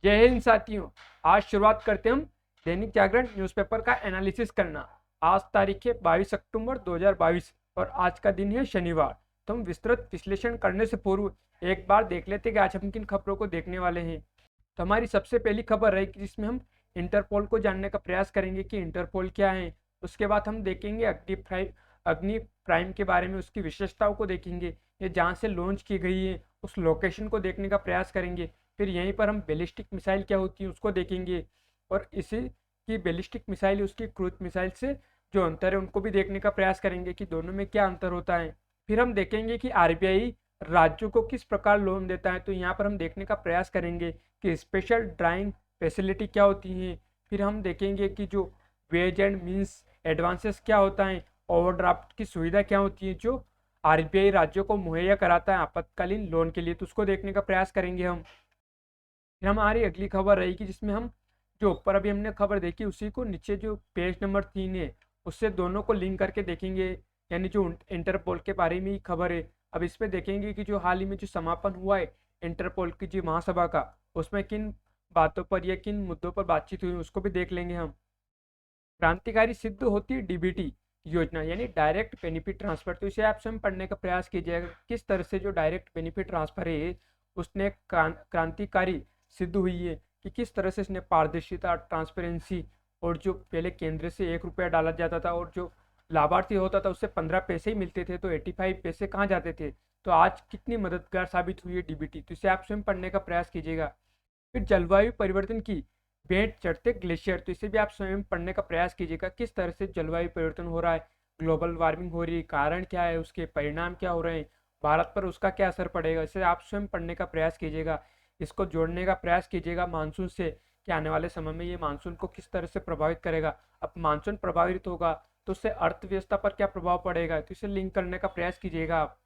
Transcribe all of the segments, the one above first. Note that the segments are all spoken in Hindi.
जय हिंद साथियों। आज शुरुआत करते हैं हम दैनिक जागरण न्यूज़पेपर का एनालिसिस करना। आज तारीख है 22 अक्टूबर 2022 और आज का दिन है शनिवार। तो हम विस्तृत विश्लेषण करने से पूर्व एक बार देख लेते हैं कि आज हम किन खबरों को देखने वाले हैं। तो हमारी सबसे पहली खबर रहेगी जिसमें हम इंटरपोल को जानने का प्रयास करेंगे कि इंटरपोल क्या है। उसके बाद हम देखेंगे अग्नि प्राइम के बारे में, उसकी विशेषताओं को देखेंगे। ये जहाँ से लॉन्च की गई है उस लोकेशन को देखने का प्रयास करेंगे। फिर यहीं पर हम बैलिस्टिक मिसाइल क्या होती है उसको देखेंगे और इसी की बैलिस्टिक मिसाइल उसकी क्रूज मिसाइल से जो अंतर है उनको भी देखने का प्रयास करेंगे कि दोनों में क्या अंतर होता है। फिर हम देखेंगे कि आरबीआई राज्यों को किस प्रकार लोन देता है, तो यहाँ पर हम देखने का प्रयास करेंगे कि स्पेशल ड्राइंग फैसिलिटी क्या होती है। फिर हम देखेंगे कि जो वेज एंड मीन्स एडवांसेस क्या होता है, ओवरड्राफ्ट की सुविधा क्या होती है जो आरबीआई राज्यों को मुहैया कराता है आपातकालीन लोन के लिए, तो उसको देखने का प्रयास करेंगे हम। फिर हमारी अगली खबर रहेगी जिसमें हम जो ऊपर अभी हमने खबर देखी उसी को नीचे जो पेज नंबर 3 है उससे दोनों को लिंक करके देखेंगे, यानी जो इंटरपोल के बारे में ही खबर है। अब इस पे देखेंगे कि जो हाल ही में जो समापन हुआ है इंटरपोल की जो महासभा का, उसमें किन बातों पर या किन मुद्दों पर बातचीत हुई उसको भी देख लेंगे हम। क्रांतिकारी सिद्ध होती है डीबीटी योजना, यानी डायरेक्ट बेनिफिट ट्रांसफर। तो इसे आप स्वयं पढ़ने का प्रयास कीजिएगा किस तरह से जो डायरेक्ट बेनिफिट ट्रांसफर है उसने क्रांतिकारी सिद्ध हुई है, कि किस तरह से इसने पारदर्शिता, ट्रांसपेरेंसी और जो पहले केंद्र से 1 रुपया डाला जाता था और जो लाभार्थी होता था उससे 15 पैसे ही मिलते थे, तो 85 पैसे कहाँ जाते थे। तो आज कितनी मददगार साबित हुई है डीबीटी, तो इसे आप स्वयं पढ़ने का प्रयास कीजिएगा। फिर जलवायु परिवर्तन की भेंट चढ़ते ग्लेशियर, तो इसे भी आप स्वयं पढ़ने का प्रयास कीजिएगा किस तरह से जलवायु परिवर्तन हो रहा है, ग्लोबल वार्मिंग हो रही है, कारण क्या है, उसके परिणाम क्या हो रहे हैं, भारत पर उसका क्या असर पड़ेगा, इसे आप स्वयं पढ़ने का प्रयास कीजिएगा। इसको जोड़ने का प्रयास कीजिएगा मानसून से, कि आने वाले समय में ये मानसून को किस तरह से प्रभावित करेगा। अब मानसून प्रभावित होगा तो उससे अर्थव्यवस्था पर क्या प्रभाव पड़ेगा, तो इसे लिंक करने का प्रयास कीजिएगा आप।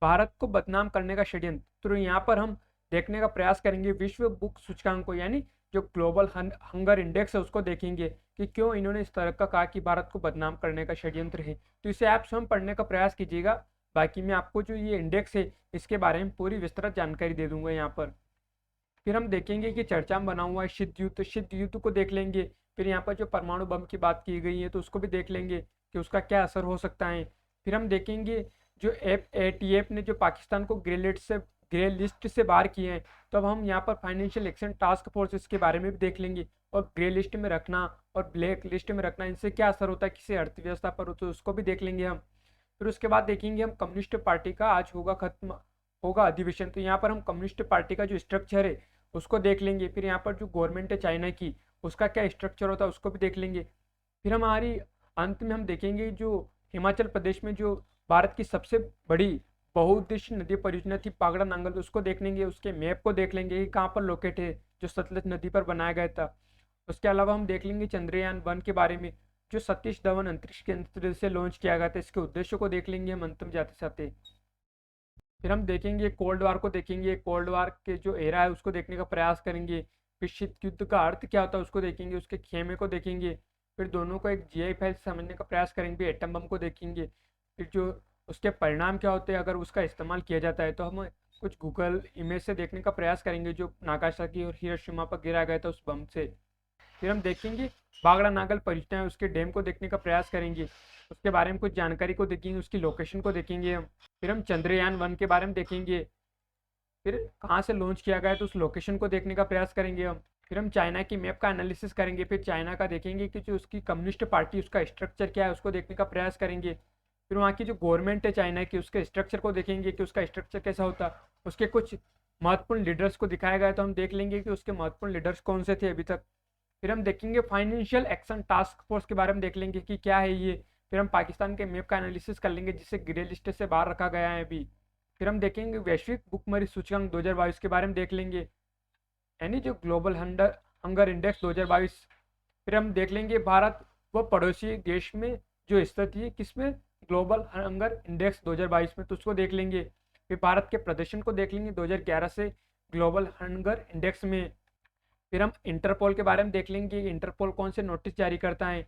भारत को बदनाम करने का षड्यंत्र, तो यहाँ पर हम देखने का प्रयास करेंगे विश्व बुक सूचकांक को, यानी जो ग्लोबल हंगर इंडेक्स है उसको देखेंगे कि क्यों इन्होंने इस तरह का कहा कि भारत को बदनाम करने का षड्यंत्र है। तो इसे आप स्वयं पढ़ने का प्रयास कीजिएगा। बाकी मैं आपको जो ये इंडेक्स है इसके बारे में पूरी विस्तृत जानकारी दे दूंगा यहाँ पर। फिर हम देखेंगे कि चर्चा में बना हुआ है शीत युद्ध को देख लेंगे। फिर यहाँ पर जो परमाणु बम की बात की गई है तो उसको भी देख लेंगे कि उसका क्या असर हो सकता है। फिर हम देखेंगे जो FATF ने जो पाकिस्तान को ग्रे लिस्ट से बाहर किए हैं, तो अब हम यहाँ पर फाइनेंशियल एक्शन टास्क फोर्स इसके बारे में भी देख लेंगे, और ग्रे लिस्ट में रखना और ब्लैक लिस्ट में रखना इनसे क्या असर होता है किसी अर्थव्यवस्था पर, तो उसको भी देख लेंगे हम। फिर उसके बाद देखेंगे हम कम्युनिस्ट पार्टी का आज होगा अधिवेशन, तो यहाँ पर हम कम्युनिस्ट पार्टी का जो स्ट्रक्चर है उसको देख लेंगे। फिर यहाँ पर जो गवर्नमेंट है चाइना की उसका क्या स्ट्रक्चर होता है उसको भी देख लेंगे। फिर हमारी अंत में हम देखेंगे जो हिमाचल प्रदेश में जो भारत की सबसे बड़ी बहुउद्देशीय नदी परियोजना थी पागड़ा नांगल, उसको देख लेंगे, उसके मैप को देख लेंगे कि कहाँ पर लोकेट है, जो सतलज नदी पर बनाया गया था। उसके अलावा हम देख लेंगे चंद्रयान 1 के बारे में, जो सतीश धवन अंतरिक्ष केंद्र से लॉन्च किया गया था, इसके उद्देश्यों को देख लेंगे हम अंत में जाते जाते। फिर हम देखेंगे कोल्ड वार को देखेंगे, कोल्ड वार के जो एरा है उसको देखने का प्रयास करेंगे। फिर शीत युद्ध का अर्थ क्या होता है उसको देखेंगे, उसके खेमे को देखेंगे। फिर दोनों को एक जीआई फाइल से समझने का प्रयास करेंगे, एटम बम को देखेंगे। फिर जो उसके परिणाम क्या होते हैं अगर उसका इस्तेमाल किया जाता है, तो हम कुछ गूगल इमेज से देखने का प्रयास करेंगे जो नागासाकी और हिरोशिमा पर गिरा गया था उस बम से। फिर हम देखेंगे बागड़ा नागल परियोजना है उसके डैम को देखने का प्रयास करेंगे, उसके बारे में कुछ जानकारी को देखेंगे, उसकी लोकेशन को देखेंगे हम। फिर हम चंद्रयान 1 के बारे में देखेंगे, फिर कहाँ से लॉन्च किया गया है तो उस लोकेशन को देखने का प्रयास करेंगे हम। फिर हम चाइना की मैप का एनालिसिस करेंगे, फिर चाइना का देखेंगे कि जो उसकी कम्युनिस्ट पार्टी उसका स्ट्रक्चर क्या है उसको देखने का प्रयास करेंगे। फिर वहाँ की जो गवर्नमेंट है चाइना की उसके स्ट्रक्चर को देखेंगे कि उसका स्ट्रक्चर कैसा होता, उसके कुछ महत्वपूर्ण लीडर्स को दिखाया गया तो हम देख लेंगे कि उसके महत्वपूर्ण लीडर्स कौन से थे अभी तक। फिर हम देखेंगे फाइनेंशियल एक्शन टास्क फोर्स के बारे में देख लेंगे कि क्या है ये। फिर हम पाकिस्तान के मैप का एनालिसिस कर लेंगे जिसे ग्रे लिस्ट से बाहर रखा गया है अभी। फिर हम देखेंगे वैश्विक भुखमरी सूचकांक 2022 के बारे में देख लेंगे, यानी जो ग्लोबल हंगर इंडेक्स 2022। फिर हम देख लेंगे भारत व पड़ोसी देश में जो स्थिति है किसमें, ग्लोबल हंगर इंडेक्स 2022 में, तो उसको देख लेंगे। फिर भारत के प्रदर्शन को देख लेंगे 2011 से ग्लोबल हंगर इंडेक्स में। फिर हम इंटरपोल के बारे में देख लेंगे इंटरपोल कौन से नोटिस जारी करता है।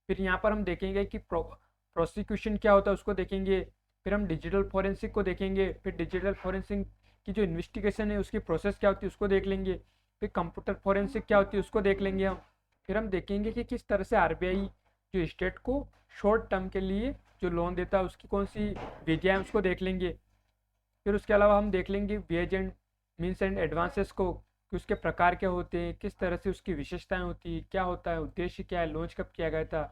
फिर यहाँ पर हम देखेंगे कि प्रोसिक्यूशन क्या होता है उसको देखेंगे। फिर हम डिजिटल फोरेंसिक को देखेंगे, फिर डिजिटल फोरेंसिक की जो इन्वेस्टिगेशन है उसकी प्रोसेस क्या होती है उसको देख लेंगे। फिर कंप्यूटर फोरेंसिक क्या होती है उसको देख लेंगे हम। फिर हम देखेंगे कि किस तरह से आरबीआई जो स्टेट को शॉर्ट टर्म के लिए जो लोन देता है उसकी कौन सी विधियाँ हैं उसको देख लेंगे। फिर उसके अलावा हम देख लेंगे ways and means and advances को, कि उसके प्रकार क्या होते हैं, किस तरह से उसकी विशेषताएं होती है, क्या होता है, उद्देश्य क्या है, लॉन्च कब किया गया था।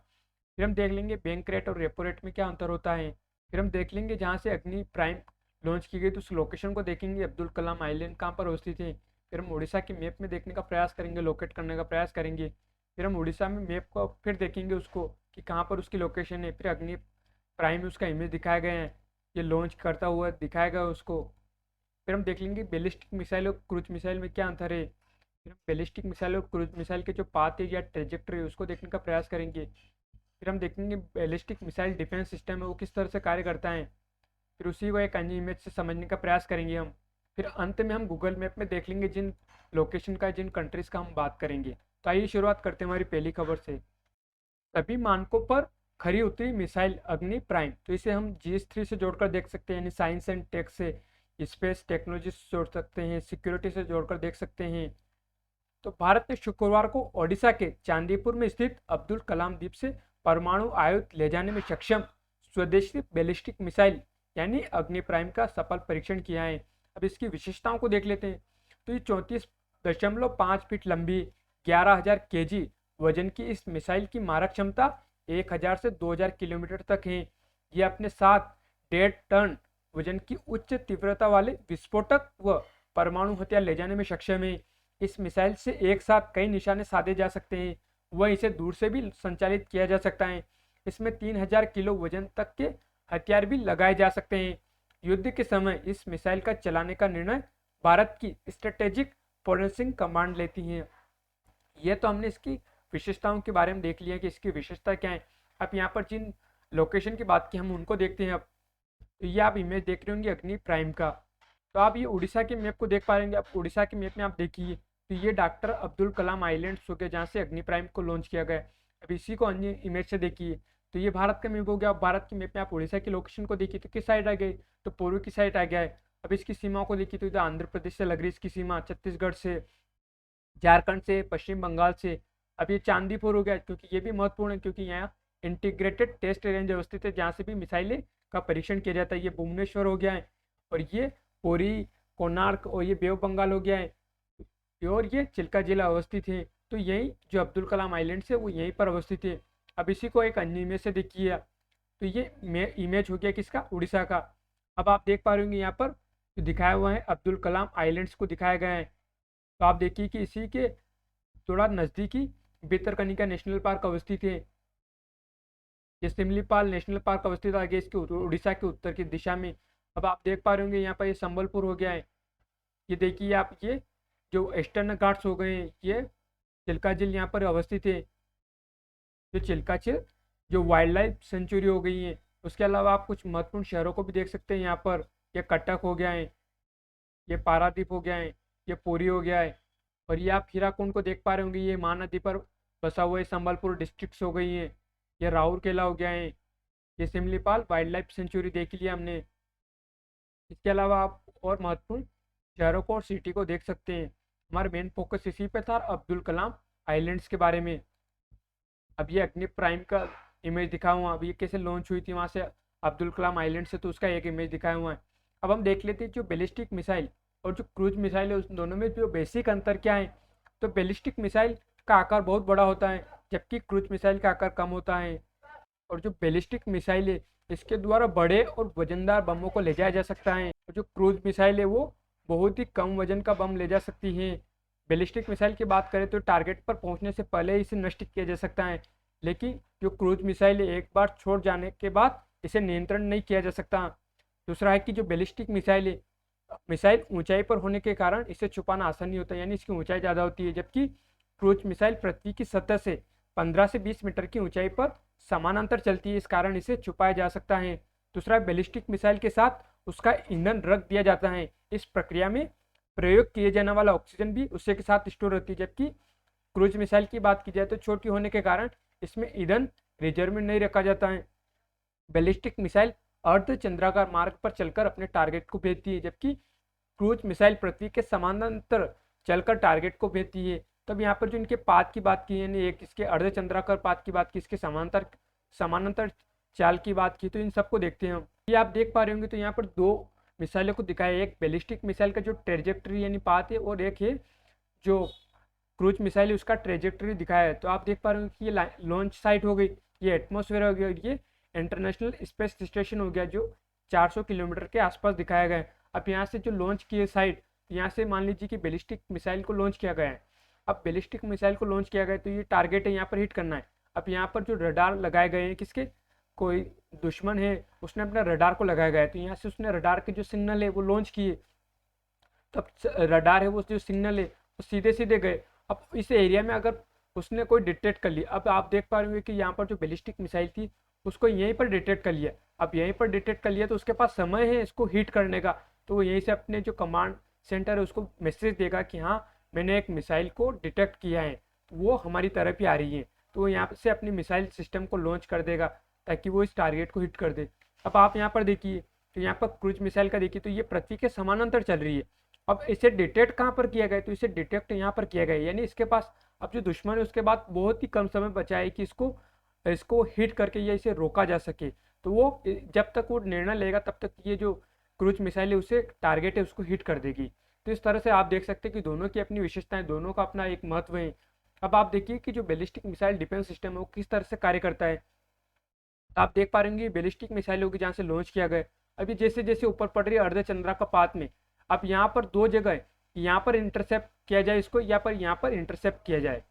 फिर हम देख लेंगे बैंक रेट और रेपो रेट में क्या अंतर होता है। फिर हम देख लेंगे जहाँ से अग्नि प्राइम लॉन्च की गई तो उस लोकेशन को देखेंगे, अब्दुल कलाम आइलैंड कहाँ पर स्थित है। फिर हम उड़ीसा के मैप में देखने का प्रयास करेंगे, लोकेट करने का प्रयास करेंगे। फिर हम उड़ीसा में मैप को फिर देखेंगे उसको कि कहाँ पर उसकी लोकेशन है। फिर अग्नि प्राइम में उसका इमेज दिखाया गया है, ये लॉन्च करता हुआ दिखाया गया उसको। फिर हम देख लेंगे बैलिस्टिक मिसाइल और क्रूज मिसाइल में क्या अंतर है। फिर हम बैलिस्टिक मिसाइल और क्रूज मिसाइल के जो पाथ है या ट्रेजेक्टरी है उसको देखने का प्रयास करेंगे। फिर हम देखेंगे बैलिस्टिक मिसाइल डिफेंस सिस्टम है वो किस तरह से कार्य करता है। फिर उसी को एक अन्य इमेज से समझने का प्रयास करेंगे हम। फिर अंत में हम गूगल मैप में देख लेंगे जिन लोकेशन का, जिन कंट्रीज़ का हम बात करेंगे। तो आइए शुरुआत करते हैं हमारी पहली खबर से। सभी मानकों पर खरी उतरी मिसाइल अग्नि प्राइम, तो इसे हम GS3 से जोड़कर देख सकते हैं, यानी साइंस एंड टेक से, स्पेस टेक्नोलॉजी से जोड़ सकते हैं, सिक्योरिटी से जोड़कर देख सकते हैं। तो भारत ने शुक्रवार को ओडिशा के चांदीपुर में स्थित अब्दुल कलाम द्वीप से परमाणु आयुध ले जाने में सक्षम स्वदेशी बैलिस्टिक मिसाइल यानी अग्नि प्राइम का सफल परीक्षण किया है। अब इसकी विशेषताओं को देख लेते हैं। तो ये 34.5 फीट लंबी 11,000 kg वजन की इस मिसाइल की मारक क्षमता 1,000 से 2,000 किलोमीटर तक है। ये अपने साथ 1.5 टन वजन की उच्च तीव्रता वाले विस्फोटक व परमाणु हथियार ले जाने में सक्षम है। इस मिसाइल से एक साथ कई निशाने साधे जा सकते हैं, वह इसे दूर से भी संचालित किया जा सकता है। इसमें 3,000 किलो वजन तक के हथियार भी लगाए जा सकते हैं। युद्ध के समय इस मिसाइल का चलाने का निर्णय भारत की स्ट्रेटेजिक फोरेंसिक कमांड लेती है। यह तो हमने इसकी विशेषताओं के बारे में देख लिया कि इसकी विशेषता क्या है। अब यहाँ पर जिन लोकेशन की बात की हम उनको देखते हैं। अब तो ये आप इमेज देख रहे होंगे अग्नि प्राइम का। तो आप ये उड़ीसा के मैप को देख पा रहे। अब उड़ीसा के मैप में आप देखिए तो ये डॉक्टर अब्दुल कलाम आइलैंड्स हो गया जहाँ से अग्नि प्राइम को लॉन्च किया गया। अब इसी को अन्य इमेज से देखिए तो ये भारत का मैप हो गया। अब भारत के मैप में आप उड़ीसा की लोकेशन को देखिए तो किस साइड आ गए, तो पूर्व की साइड आ गया है। अब इसकी सीमाओं को देखिए तो इधर आंध्र प्रदेश से लग रही इसकी सीमा, छत्तीसगढ़ से, झारखंड से, पश्चिम बंगाल से। अब ये चांदीपुर हो गया क्योंकि ये भी महत्वपूर्ण है क्योंकि यहाँ इंटीग्रेटेड टेस्ट रेंज अवस्थित है जहाँ से भी मिसाइलें का परीक्षण किया जाता है। ये भुवनेश्वर हो गया है और ये पुरी, कोणार्क और ये बे ऑफ बंगाल हो गया है और ये चिल्का जिला अवस्थित है। तो यही जो अब्दुल कलाम आइलैंड है वो यहीं पर अवस्थित है। अब इसी को एक अन्य इमेज से देखिए तो ये इमेज हो गया किसका, उड़ीसा का। अब आप देख पा रहे होंगे यहाँ पर जो दिखाया हुआ है अब्दुल कलाम आइलैंड्स को दिखाया गया है। तो आप देखिए कि इसी के थोड़ा नज़दीकी भितरकनिका नेशनल पार्क अवस्थित है। ये सिमलीपाल नेशनल पार्क अवस्थित आ गया इसके उड़ीसा के उत्तर की दिशा में। अब आप देख पा रहे होंगे यहाँ पर ये संबलपुर हो गया है। ये देखिए आप ये जो ईस्टर्न घाट्स हो गए हैं, ये चिल्का झील यहाँ पर अवस्थित है। जो चिल्का झील जो वाइल्ड लाइफ सेंचुरी हो गई है। उसके अलावा आप कुछ महत्वपूर्ण शहरों को भी देख सकते हैं यहाँ पर। ये कटक हो गया है, ये पारादीप हो गया है, ये पुरी हो गया है और ये आप हीराकुंड को देख पा रहे होंगे। ये महानदी पर बसा हुआ है, संबलपुर डिस्ट्रिक्ट्स हो गई है। ये राउरकेला हो गया है, ये सिमलीपाल वाइल्ड लाइफ सेंचुरी देख लिया हमने। इसके अलावा आप और महत्वपूर्ण शहरों को और सिटी को देख सकते हैं। हमारा मेन फोकस इसी पे था अब्दुल कलाम आइलैंड्स के बारे में। अब ये अग्नि प्राइम का इमेज दिखाया हुआ, अब ये कैसे लॉन्च हुई थी वहाँ से अब्दुल कलाम आइलैंड से, तो उसका एक इमेज दिखाया हुआ है। अब हम देख लेते हैं जो बैलिस्टिक मिसाइल और जो क्रूज मिसाइल है उस दोनों में जो बेसिक अंतर क्या है। तो बैलिस्टिक मिसाइल का आकार बहुत बड़ा होता है जबकि क्रूज मिसाइल का आकार कम होता है। और जो बैलिस्टिक मिसाइल है इसके द्वारा बड़े और वजनदार बमों को ले जाया जा सकता है और जो क्रूज मिसाइल है वो बहुत ही कम वजन का बम ले जा सकती है। बैलिस्टिक मिसाइल की बात करें तो टारगेट पर पहुंचने से पहले इसे नष्ट किया जा सकता है, लेकिन जो क्रूज मिसाइल है एक बार छोड़ जाने के बाद इसे नियंत्रण नहीं किया जा सकता। दूसरा है कि जो बैलिस्टिक मिसाइल है, मिसाइल ऊंचाई पर होने के कारण इसे छुपाना आसान नहीं होता, यानी इसकी ऊंचाई ज़्यादा होती है। जबकि क्रूज मिसाइल पृथ्वी की सतह से 15 से 20 मीटर की ऊंचाई पर समानांतर चलती है, इस कारण इसे छुपाया जा सकता है। दूसरा, बैलिस्टिक मिसाइल के साथ उसका ईंधन रख दिया जाता है। इस प्रक्रिया में प्रयोग किए जाने वाला ऑक्सीजन भी उसी के साथ स्टोर होती है। जबकि क्रूज मिसाइल की बात की जाए तो छोटी होने के कारण इसमें ईंधन रिजर्व में नहीं रखा जाता है। बैलिस्टिक मिसाइल अर्ध चंद्राकार मार्ग पर चलकर अपने टारगेट को भेजती है, जबकि क्रूज मिसाइल पृथ्वी के समानांतर चलकर टारगेट को भेजती है। तब यहाँ पर जो इनके पाथ की बात की, यानी एक इसके अर्धचंद्राकार पाथ की बात की, इसके समांतर समानांतर चाल की बात की, तो इन सबको देखते हैं हम। ये आप देख पा रहे होंगे, तो यहाँ पर दो मिसाइलों को दिखाया है, एक बैलिस्टिक मिसाइल का जो ट्रेजेक्ट्री यानी पाथ है, और एक है जो क्रूज मिसाइल है उसका ट्रेजेक्ट्री दिखाया है। तो आप देख पा रहे हो कि ये लॉन्च साइट हो गई, ये एटमॉस्फेयर हो गया, ये इंटरनेशनल स्पेस स्टेशन हो गया जो 400 किलोमीटर के आसपास दिखाया गया है। अब यहाँ से जो लॉन्च किए साइट, यहाँ से मान लीजिए कि बैलिस्टिक मिसाइल को लॉन्च किया गया है। अब बैलिस्टिक मिसाइल को लॉन्च किया गया है, तो ये टारगेट है, यहाँ पर हिट करना है। अब यहाँ पर जो रडार लगाए गए हैं किसके, कोई दुश्मन है उसने अपना रडार को लगाया गया है, तो यहाँ से उसने रडार के जो सिग्नल है वो लॉन्च किए। तब रडार है वो जो सिग्नल है वो सीधे सीधे गए। अब इस एरिया में अगर उसने कोई डिटेक्ट कर लिया, अब आप देख पा रहे हो कि यहाँ पर जो बैलिस्टिक मिसाइल थी उसको यहीं पर डिटेक्ट कर लिया। अब यहीं पर डिटेक्ट कर लिया तो उसके पास समय है इसको हिट करने का, तो वो यहीं से अपने जो कमांड सेंटर है उसको मैसेज देगा कि हाँ मैंने एक मिसाइल को डिटेक्ट किया है, वो हमारी तरफ ही आ रही है। तो वो यहाँ से अपनी मिसाइल सिस्टम को लॉन्च कर देगा ताकि वो इस टारगेट को हिट कर दे। अब आप यहाँ पर देखिए, तो यहाँ पर क्रूज मिसाइल का देखिए, तो ये पृथ्वी के समानांतर चल रही है। अब इसे डिटेक्ट कहाँ पर किया गया, तो इसे डिटेक्ट यहाँ पर किया गया, यानी इसके पास अब जो दुश्मन है उसके बाद बहुत ही कम समय बचा है कि इसको इसको हिट करके या इसे रोका जा सके। तो वो जब तक वो निर्णय लेगा तब तक ये जो क्रूज मिसाइल है उसे टारगेट है उसको हिट कर देगी। तो इस तरह से आप देख सकते हैं कि दोनों की अपनी विशेषताएं, दोनों का अपना एक महत्व है। अब आप देखिए कि जो बैलिस्टिक मिसाइल डिफेंस सिस्टम है वो किस तरह से कार्य करता है। तो आप देख पा रहे होंगे बैलिस्टिक मिसाइल होगी जहाँ से लॉन्च किया गया, अभी जैसे जैसे ऊपर पड़ रही है अर्धचंद्रा का पाथ में, अब यहाँ पर दो जगह है, यहाँ पर इंटरसेप्ट किया जाए इसको, या पर यहाँ पर इंटरसेप्ट किया जाए।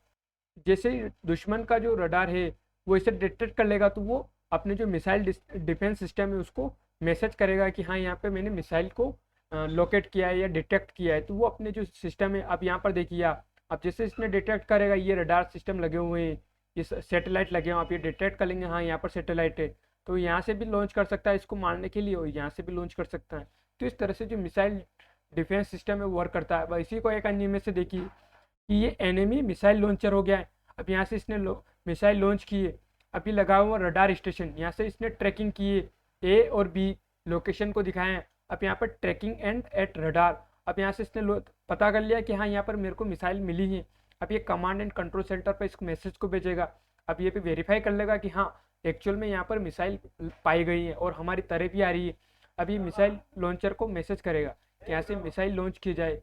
जैसे ही दुश्मन का जो रडार है वो इसे डिटेक्ट कर लेगा, तो वो अपने जो मिसाइल डिफेंस सिस्टम है उसको मैसेज करेगा कि हाँ यहाँ पे मैंने मिसाइल को लोकेट किया है या डिटेक्ट किया है। तो वो अपने जो सिस्टम है, अब यहाँ पर देखिए आप, अब जैसे इसने डिटेक्ट करेगा, ये रडार सिस्टम लगे हुए हैं, ये सैटेलाइट लगे हुए, आप ये डिटेक्ट कर लेंगे हाँ यहाँ पर सैटेलाइट है, तो यहाँ से भी लॉन्च कर सकता है इसको मारने के लिए, और यहाँ से भी लॉन्च कर सकता है। तो इस तरह से जो मिसाइल डिफेंस सिस्टम है वो वर्क करता है। अब इसी को एक अन्य में से देखिए कि ये एनिमी मिसाइल लॉन्चर हो गया है। अब यहाँ से इसने मिसाइल लॉन्च किए, अभी लगा हुआ रडार स्टेशन, यहाँ से इसने ट्रैकिंग किए, ए और बी लोकेशन को दिखाए हैं। अब यहाँ पर ट्रैकिंग एंड एट रडार, अब यहाँ से इसने पता कर लिया कि हाँ यहाँ पर मेरे को मिसाइल मिली है। अब ये कमांड एंड कंट्रोल सेंटर पर इस मैसेज को भेजेगा। अब ये भी वेरीफाई कर लेगा कि हाँ एक्चुअल में यहाँ पर मिसाइल पाई गई है और हमारी तरफ ही आ रही है। अब ये मिसाइल लॉन्चर को मैसेज करेगा कि यहाँ से मिसाइल लॉन्च की जाए।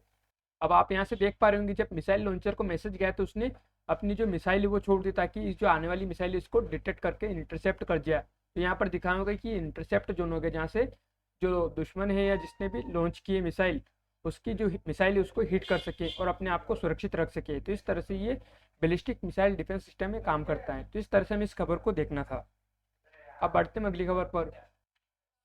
अब आप यहाँ से देख पा रहे होंगे जब मिसाइल लॉन्चर को मैसेज गया तो उसने अपनी जो मिसाइल है वो छोड़ दी ताकि इस जो आने वाली मिसाइल है इसको डिटेक्ट करके इंटरसेप्ट कर दिया। तो यहाँ पर दिखाया होगा कि इंटरसेप्ट जोन हो गया, जहाँ से जो दुश्मन है या जिसने भी लॉन्च किए मिसाइल, उसकी जो मिसाइल है उसको हिट कर सके और अपने आप को सुरक्षित रख सके। तो इस तरह से ये बैलिस्टिक मिसाइल डिफेंस सिस्टम में काम करता है। तो इस तरह से हमें इस खबर को देखना था। अब बढ़ते हैं अगली खबर पर।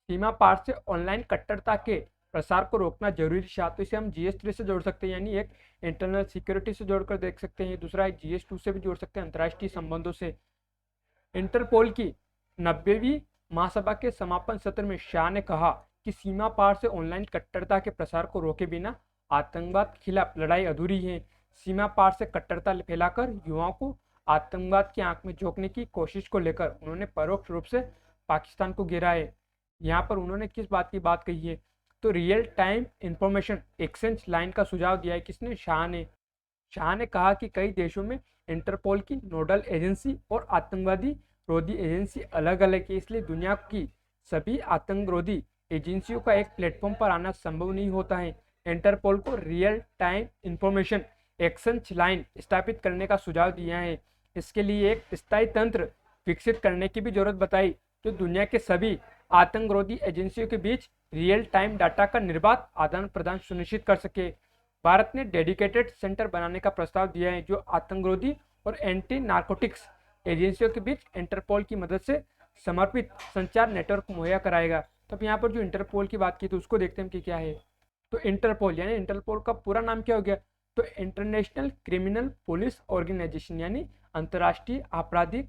सीमा पार से ऑनलाइन कट्टरता के प्रसार को रोकना जरूरी था, तो इसे हम GS3 से जोड़ सकते हैं, यानी एक इंटरनल सिक्योरिटी से जोड़कर देख सकते हैं। दूसरा है GS2 से भी जोड़ सकते हैं, अंतर्राष्ट्रीय संबंधों से। इंटरपोल की 90वीं महासभा के समापन सत्र में शाह ने कहा कि सीमा पार से ऑनलाइन कट्टरता के प्रसार को रोके बिना आतंकवाद के खिलाफ लड़ाई अधूरी है। सीमा पार से कट्टरता फैलाकर युवाओं को आतंकवाद की आंख में झोंकने की कोशिश को लेकर उन्होंने परोक्ष रूप से पाकिस्तान को घेरा है। यहाँ पर उन्होंने किस बात की बात कही है, तो real time information exchange line का सुझाव दिया है किसने, शाह ने कहा कि कई देशों में इंटरपोल की नोडल एजेंसी और आतंकवादी रोधी एजेंसी अलग अलग है, इसलिए दुनिया की सभी आतंकरोधी एजेंसियों का एक प्लेटफॉर्म पर आना संभव नहीं होता है। इंटरपोल को real time information exchange line स्थापित करने का सुझाव दिया है। इसके लिए एक स्थायी तंत्र विकसित करने की भी जरूरत बताई जो दुनिया के सभी आतंकरोधी एजेंसियों के बीच रियल टाइम डाटा का निर्बाध आदान प्रदान सुनिश्चित कर सके। भारत ने डेडिकेटेड सेंटर बनाने का प्रस्ताव दिया है जो आतंकरोधी और एंटी नार्कोटिक्स एजेंसियों के बीच इंटरपोल की मदद से समर्पित संचार नेटवर्क मुहैया कराएगा। तो अब यहाँ पर जो इंटरपोल की बात की तो उसको देखते हैं कि क्या है। तो इंटरपोल यानी इंटरपोल का पूरा नाम क्या हो गया, तो इंटरनेशनल क्रिमिनल पुलिस ऑर्गेनाइजेशन, यानी अंतर्राष्ट्रीय आपराधिक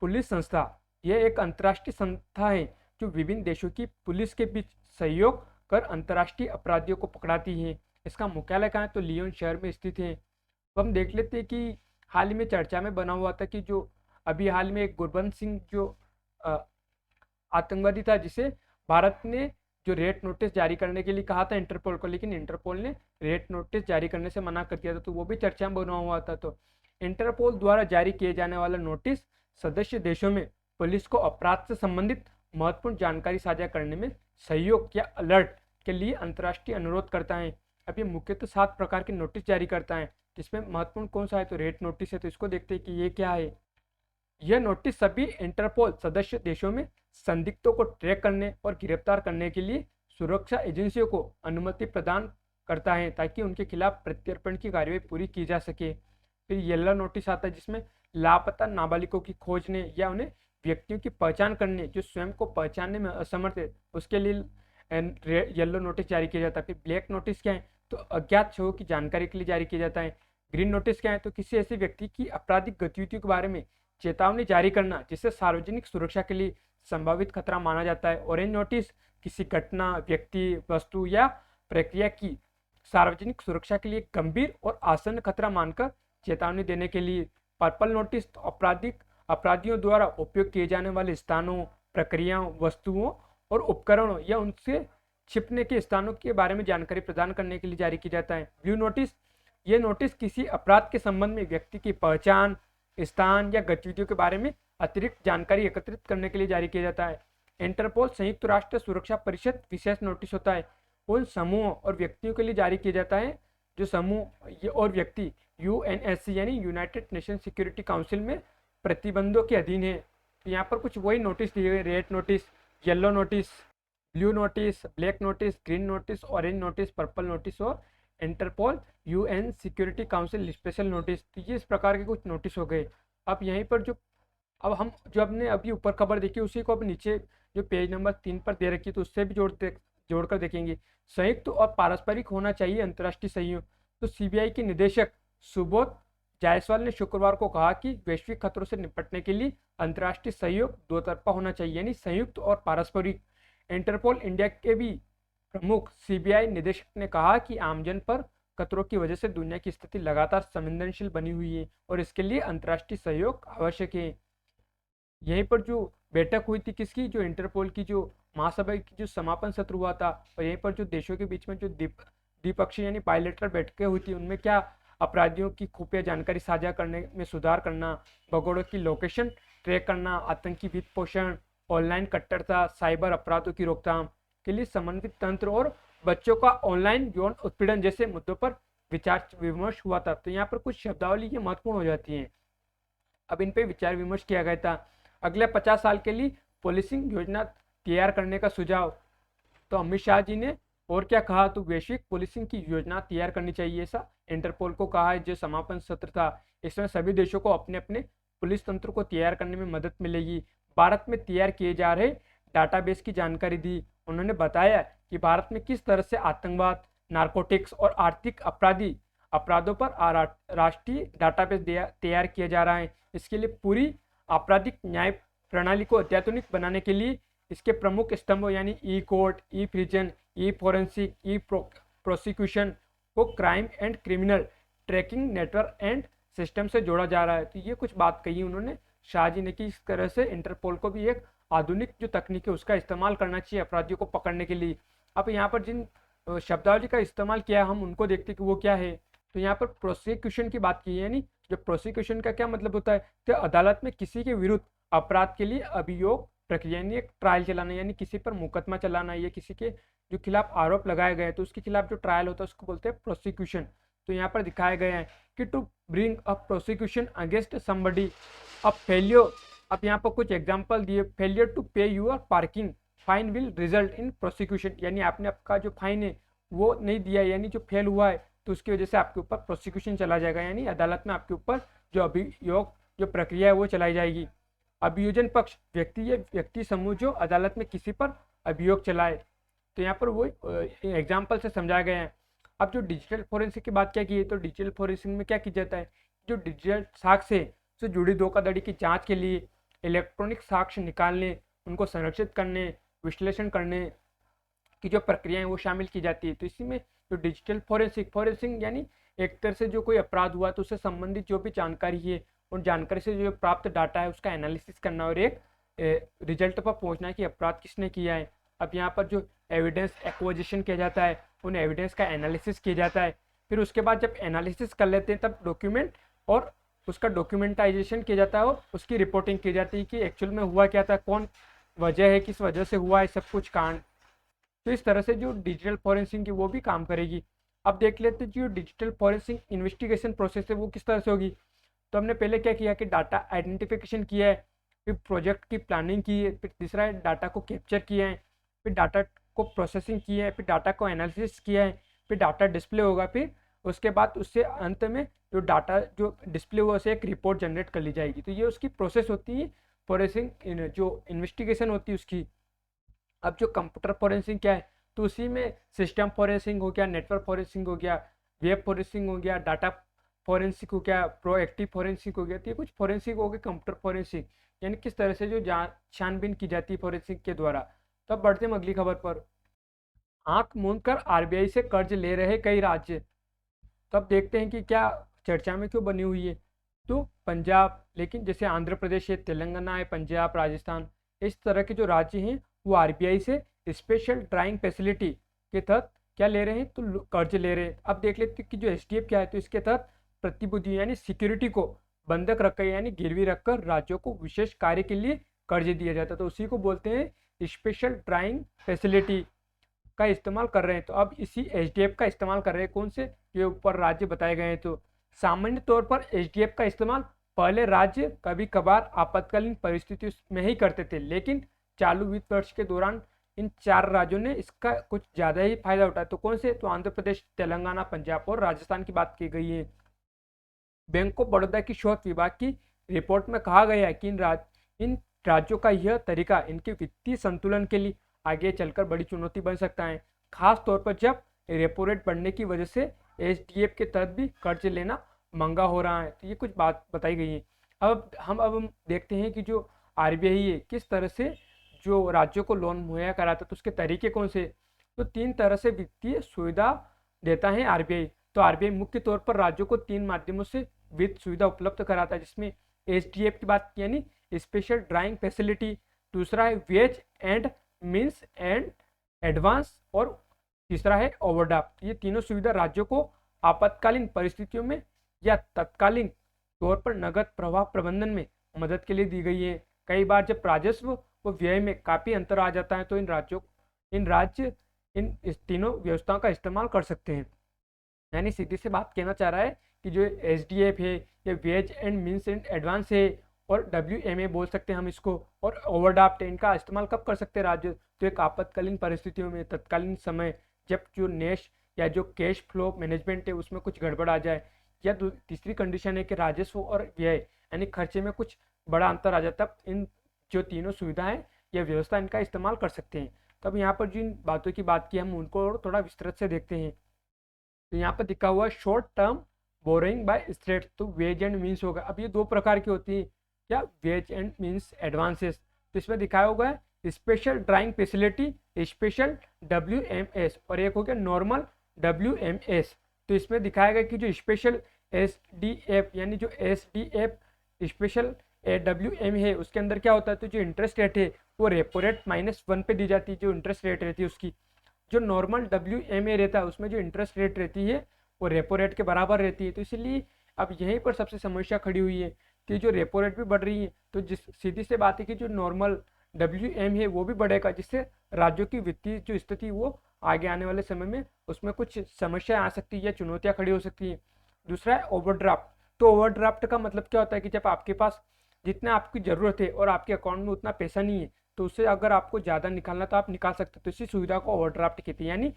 पुलिस संस्था। यह एक अंतर्राष्ट्रीय संस्था है जो विभिन्न देशों की पुलिस के बीच सहयोग कर अंतर्राष्ट्रीय अपराधियों को पकड़ाती है। इसका मुख्यालय कहाँ है, तो लियोन शहर में स्थित है। तो हम देख लेते हैं कि हाल ही में चर्चा में बना हुआ था कि जो अभी हाल में एक गुरबंद सिंह जो आतंकवादी था जिसे भारत ने जो रेड नोटिस जारी करने के लिए कहा था इंटरपोल को, लेकिन इंटरपोल ने रेड नोटिस जारी करने से मना कर दिया था, तो वो भी चर्चा में बना हुआ था। तो इंटरपोल द्वारा जारी किए जाने वाला नोटिस सदस्य देशों में पुलिस को अपराध से संबंधित महत्वपूर्ण जानकारी साझा करने में सहयोग या अलर्ट के लिए अंतर्राष्ट्रीय अनुरोध करता है। अब ये मुख्यतः 7 प्रकार के नोटिस जारी करता है, जिसमें महत्वपूर्ण कौन सा है, तो रेड नोटिस है। तो इसको देखते हैं कि ये क्या है। यह नोटिस सभी इंटरपोल सदस्य देशों में संदिग्धों को ट्रैक करने और गिरफ्तार करने के लिए सुरक्षा एजेंसियों को अनुमति प्रदान करता है, ताकि उनके खिलाफ प्रत्यर्पण की कार्यवाही पूरी की जा सके। फिर येलो नोटिस आता है, जिसमें लापता नाबालिगों की खोजने या उन्हें व्यक्तियों की पहचान करने जो स्वयं को पहचानने में असमर्थ है, उसके लिए येलो नोटिस जारी किया जाता है। फिर ब्लैक नोटिस क्या है, तो अज्ञात शवों की जानकारी के लिए जारी किया जाता है। ग्रीन नोटिस क्या है, तो किसी ऐसे व्यक्ति की आपराधिक गतिविधियों के बारे में चेतावनी जारी करना जिससे सार्वजनिक सुरक्षा के लिए संभावित खतरा माना जाता है। ऑरेंज नोटिस किसी घटना, व्यक्ति, वस्तु या प्रक्रिया की सार्वजनिक सुरक्षा के लिए गंभीर और आसन्न खतरा मानकर चेतावनी देने के लिए। पर्पल नोटिस तो अपराधियों द्वारा उपयोग किए जाने वाले स्थानों, प्रक्रियाओं, वस्तुओं और उपकरणों या उनसे छिपने के स्थानों के बारे में जानकारी प्रदान करने के लिए जारी किया जाता है। ब्लू नोटिस, ये नोटिस किसी अपराध के संबंध में व्यक्ति की पहचान, स्थान या गतिविधियों के बारे में अतिरिक्त जानकारी एकत्रित करने के लिए जारी किया जाता है। इंटरपोल संयुक्त राष्ट्र सुरक्षा परिषद विशेष नोटिस होता है, उन समूहों और व्यक्तियों के लिए जारी किया जाता है जो समूह और व्यक्ति यूएनएससी यानी यूनाइटेड नेशन सिक्योरिटी काउंसिल में प्रतिबंधों के अधीन है। तो यहाँ पर कुछ वही नोटिस दिए गए, red notice, yellow notice, blue notice, black notice, green notice, orange notice, purple notice और Interpol UN security council special notice. तो ये इस प्रकार के कुछ नोटिस हो गए। अब यहीं पर अब हम जो अपने अभी ऊपर खबर देखी उसी को अब नीचे जो पेज नंबर 3 पर दे रखी है तो उससे भी जोड़कर देखेंगे। संयुक्त और पारस्परिक होना चाहिए अंतर्राष्ट्रीय सहयोग। तो सीबीआई के निदेशक सुबोध जायसवाल ने शुक्रवार को कहा कि वैश्विक खतरों से निपटने के लिए अंतर्राष्ट्रीय सहयोग दो तरफा होना चाहिए, यानी संयुक्त और पारस्परिक। इंटरपोल इंडिया के भी प्रमुख सीबीआई निदेशक ने कहा कि आमजन पर खतरों की वजह से दुनिया की स्थिति लगातार संवेदनशील बनी हुई है और इसके लिए अंतर्राष्ट्रीय सहयोग आवश्यक है। यहीं पर जो बैठक हुई थी किसकी, जो इंटरपोल की जो महासभा की जो समापन सत्र हुआ था, और यहीं पर जो देशों के बीच में जो द्विपक्षीय यानी बायलैटरल बैठकें हुई थी, उनमें क्या अपराधियों की खुफिया जानकारी साझा करने में सुधार करना, भगोड़ों की लोकेशन ट्रैक करना, आतंकी वित्त पोषण, ऑनलाइन कट्टरता, साइबर अपराधों की रोकथाम के लिए समन्वित तंत्र और बच्चों का ऑनलाइन यौन उत्पीड़न जैसे मुद्दों पर विचार विमर्श हुआ था। तो यहाँ पर कुछ शब्दावली ये महत्वपूर्ण हो जाती है। अब इन पे विचार विमर्श किया गया था। अगले 50 साल के लिए पॉलिसिंग योजना तैयार करने का सुझाव। तो अमित शाह जी ने और क्या कहा, तो वैश्विक पॉलिसिंग की योजना तैयार करनी चाहिए, ऐसा इंटरपोल को कहा है। जो समापन सत्र था इसमें सभी देशों को अपने अपने पुलिस तंत्र को तैयार करने में मदद मिलेगी। भारत में तैयार किए जा रहे डाटाबेस की जानकारी दी। उन्होंने बताया कि भारत में किस तरह से आतंकवाद, नारकोटिक्स और आर्थिक अपराधों पर राष्ट्रीय डाटाबेस तैयार किया जा रहा है। इसके लिए पूरी आपराधिक न्याय प्रणाली को अत्याधुनिक बनाने के लिए इसके प्रमुख स्तंभों यानी ई कोर्ट, ई प्रिजन, ई फोरेंसिक, ई प्रोसिक्यूशन को crime and criminal tracking network and system से जोड़ा जा रहा है। तो ये कुछ बात कही उन्होंने शाह जी ने कि इस तरह से इंटरपोल को भी एक आधुनिक जो तकनीक है उसका इस्तेमाल करना चाहिए अपराधियों को पकड़ने के लिए। अब यहाँ पर जिन शब्दावली का इस्तेमाल किया हम उनको देखते कि वो क्या है। तो यहाँ पर प्रोसिक्यूशन की बात की है, यानी जो प्रोसिक्यूशन का क्या मतलब होता है, तो अदालत में किसी के विरुद्ध अपराध के लिए अभियोग प्रक्रिया यानी एक ट्रायल चलाना, यानी किसी पर मुकदमा चलाना, या किसी के जो खिलाफ आरोप लगाए गए तो उसके खिलाफ जो ट्रायल होता है उसको बोलते हैं प्रोसिक्यूशन। तो यहाँ पर दिखाया गया है कि to bring a prosecution against somebody a failure. अब यहाँ पर कुछ एग्जांपल दिए, failure to pay your parking fine will result in prosecution, यानी आपने आपका जो फाइन है वो नहीं दिया, यानी जो फेल हुआ है तो उसकी वजह से आपके ऊपर प्रोसिक्यूशन चला जाएगा, यानी अदालत में आपके ऊपर जो अभियोग जो प्रक्रिया है वो चलाई जाएगी। अभियोजन पक्ष व्यक्ति समूह जो अदालत में किसी पर अभियोग चलाए। तो यहाँ पर वो एग्जाम्पल से समझाया गया है। अब जो डिजिटल फोरेंसिक की बात क्या की है, तो डिजिटल फोरेंसिक में क्या किया जाता है, जो डिजिटल साक्ष्य से जुड़ी धोखाधड़ी की जांच के लिए इलेक्ट्रॉनिक साक्ष्य निकालने, उनको संरक्षित करने, विश्लेषण करने की जो प्रक्रियाएं वो शामिल की जाती है। तो इसी में जो डिजिटल फोरेंसिक यानी एक तरह से जो कोई अपराध हुआ तो उससे संबंधित जो भी जानकारी है उन जानकारी से जो प्राप्त डाटा है उसका एनालिसिस करना और एक रिजल्ट पर पहुंचना है कि अपराध किसने किया है। अब यहाँ पर जो एविडेंस एक्विजिशन किया जाता है, उन एविडेंस का एनालिसिस किया जाता है। फिर उसके बाद जब एनालिसिस कर लेते हैं तब डॉक्यूमेंट और उसका डॉक्यूमेंटाइजेशन किया जाता है और उसकी रिपोर्टिंग की जाती है कि एक्चुअल में हुआ क्या था, कौन वजह है, किस वजह से हुआ है, सब कुछ कांड। तो इस तरह से जो डिजिटल फॉरेंसिक की वो भी काम करेगी। अब देख लेते हैं जो डिजिटल फॉरेंसिक इन्वेस्टिगेशन प्रोसेस है वो किस तरह से होगी। तो हमने पहले क्या किया कि डाटा आइडेंटिफिकेशन किया है, फिर प्रोजेक्ट की प्लानिंग की है, फिर तीसरा है डाटा को कैप्चर किया है, फिर डाटा को प्रोसेसिंग किया है, फिर डाटा को एनालिसिस किया है, फिर डाटा डिस्प्ले होगा, फिर उसके बाद उससे अंत में जो डाटा जो डिस्प्ले हुआ उसे एक रिपोर्ट जनरेट कर ली जाएगी। तो ये उसकी प्रोसेस होती है फॉरेंसिक जो इन्वेस्टिगेशन होती है उसकी। अब जो कंप्यूटर फॉरेंसिक क्या है, तो उसी में सिस्टम फॉरेंसिक हो गया, नेटवर्क फॉरेंसिक हो गया, वेब फॉरेंसिक हो गया, डाटा फॉरेंसिक हो गया, प्रोएक्टिव फॉरेंसिक हो गया। तो ये कुछ फॉरेंसिक हो गए कंप्यूटर फॉरेंसिक, यानी किस तरह से जो छानबीन की जाती है फॉरेंसिक के द्वारा। तो अब बढ़ते हैं अगली खबर पर। आंख मूंद कर आरबीआई से कर्ज ले रहे कई राज्य। तो अब देखते हैं कि क्या चर्चा में क्यों बनी हुई है। तो पंजाब, लेकिन जैसे आंध्र प्रदेश है, तेलंगाना है, पंजाब, राजस्थान, इस तरह के जो राज्य हैं वो आरबीआई से स्पेशल ड्राइंग फैसिलिटी के तहत क्या ले रहे हैं, तो कर्ज ले रहे हैं। अब देख लेते हैं कि जो एसडीएफ क्या है, तो इसके तहत प्रतिभूति यानी सिक्योरिटी को बंधक रखकर यानी गिरवी रखकर राज्यों को विशेष कार्य के लिए कर्ज दिया जाता है। तो उसी को बोलते हैं स्पेशल ड्राइंग फैसिलिटी का इस्तेमाल कर रहे हैं। तो अब इसी एचडीएफ का इस्तेमाल कर रहे हैं, कौन से ये ऊपर राज्य बताए गए हैं। तो सामान्य तौर पर एचडीएफ का इस्तेमाल पहले राज्य कभी कभार आपातकालीन परिस्थितियों में ही करते थे, लेकिन चालू वित्त वर्ष के दौरान इन 4 राज्यों ने इसका कुछ ज़्यादा ही फायदा उठाया। तो कौन से, तो आंध्र प्रदेश, तेलंगाना, पंजाब और राजस्थान की बात की गई है। बैंक ऑफ बड़ौदा की शोध विभाग की रिपोर्ट में कहा गया है कि इन राज्यों का यह तरीका इनके वित्तीय संतुलन के लिए आगे चलकर बड़ी चुनौती बन सकता है, खास तौर पर जब रेपो रेट बढ़ने की वजह से एसडीएफ के तहत भी कर्ज लेना महंगा हो रहा है। तो ये कुछ बात बताई गई है। अब हम देखते हैं कि जो आरबीआई है किस तरह से जो राज्यों को लोन मुहैया कराता है, तो उसके तरीके कौन से। तो 3 तरह से वित्तीय सुविधा देता है आरबीआई। तो आरबीआई मुख्य तौर पर राज्यों को 3 माध्यमों से वित्त सुविधा उपलब्ध कराता है, जिसमें एसडीएफ की बात की यानी स्पेशल ड्राइंग फैसिलिटी, दूसरा है ways and means and advance, और तीसरा है ओवरड्राफ्ट। ये तीनों सुविधा राज्यों को आपातकालीन परिस्थितियों में या तत्कालीन तौर पर नगद प्रवाह प्रबंधन में मदद के लिए दी गई है। कई बार जब राजस्व व व्यय में काफी अंतर आ जाता है तो इन राज्य इस तीनों व्यवस्थाओं का इस्तेमाल कर सकते हैं। यानी सीधी से बात कहना चाह रहा है कि जो एसडीएफ है, ये ways and means and advance है, और डब्ल्यूएमए बोल सकते हैं हम इसको, और ओवरड्राफ्ट है। इनका इस्तेमाल कब कर सकते हैं राज्य, तो एक आपातकालीन परिस्थितियों में, तत्कालीन समय जब जो नेश या जो कैश फ्लो मैनेजमेंट है उसमें कुछ गड़बड़ आ जाए, या तीसरी कंडीशन है कि राजस्व और व्यय यानी खर्चे में कुछ बड़ा अंतर आ जाता है, इन जो तीनों सुविधाएं या व्यवस्था इनका इस्तेमाल कर सकते हैं। तब यहाँ पर जिन बातों की बात की हम उनको और थोड़ा विस्तृत से देखते हैं। तो यहाँ पर दिखा हुआ short term borrowing by state, तो वेज एंड मीन्स होगा। अब ये 2 प्रकार की होती है, क्या, वेज एंड मीन्स एडवांसेस। तो इसमें दिखाया होगा स्पेशल ड्राइंग फैसिलिटी, स्पेशल डब्ल्यूएमएस, और एक हो गया नॉर्मल डब्ल्यूएमएस। तो इसमें दिखाया गया कि जो स्पेशल एसडीएफ यानी जो एसडीएफ स्पेशल डब्ल्यूएम है उसके अंदर क्या होता है, तो जो इंटरेस्ट रेट है वो रेपो रेट -1 पे दी जाती है, जो इंटरेस्ट रेट रहती है उसकी। जो नॉर्मल डब्ल्यूएमए रहता है उसमें जो इंटरेस्ट रेट रहती है वो रेपो रेट के बराबर रहती है। तो इसलिए अब यहीं पर सबसे समस्या खड़ी हुई है कि जो रेपो रेट भी बढ़ रही है, तो जिस सीधी से बात है कि जो नॉर्मल डब्ल्यूएम है वो भी बढ़ेगा, जिससे राज्यों की वित्तीय जो स्थिति वो आगे आने वाले समय में उसमें कुछ समस्या आ सकती है या चुनौतियां खड़ी हो सकती है। दूसरा है ओवरड्राफ्ट। तो ओवरड्राफ्ट का मतलब क्या होता है कि जब आपके पास जितना आपकी ज़रूरत है और आपके अकाउंट में उतना पैसा नहीं है, तो उससे अगर आपको ज़्यादा निकालना तो आप निकाल सकते हो। तो इसी सुविधा को ओवरड्राफ्ट कहते हैं। यानी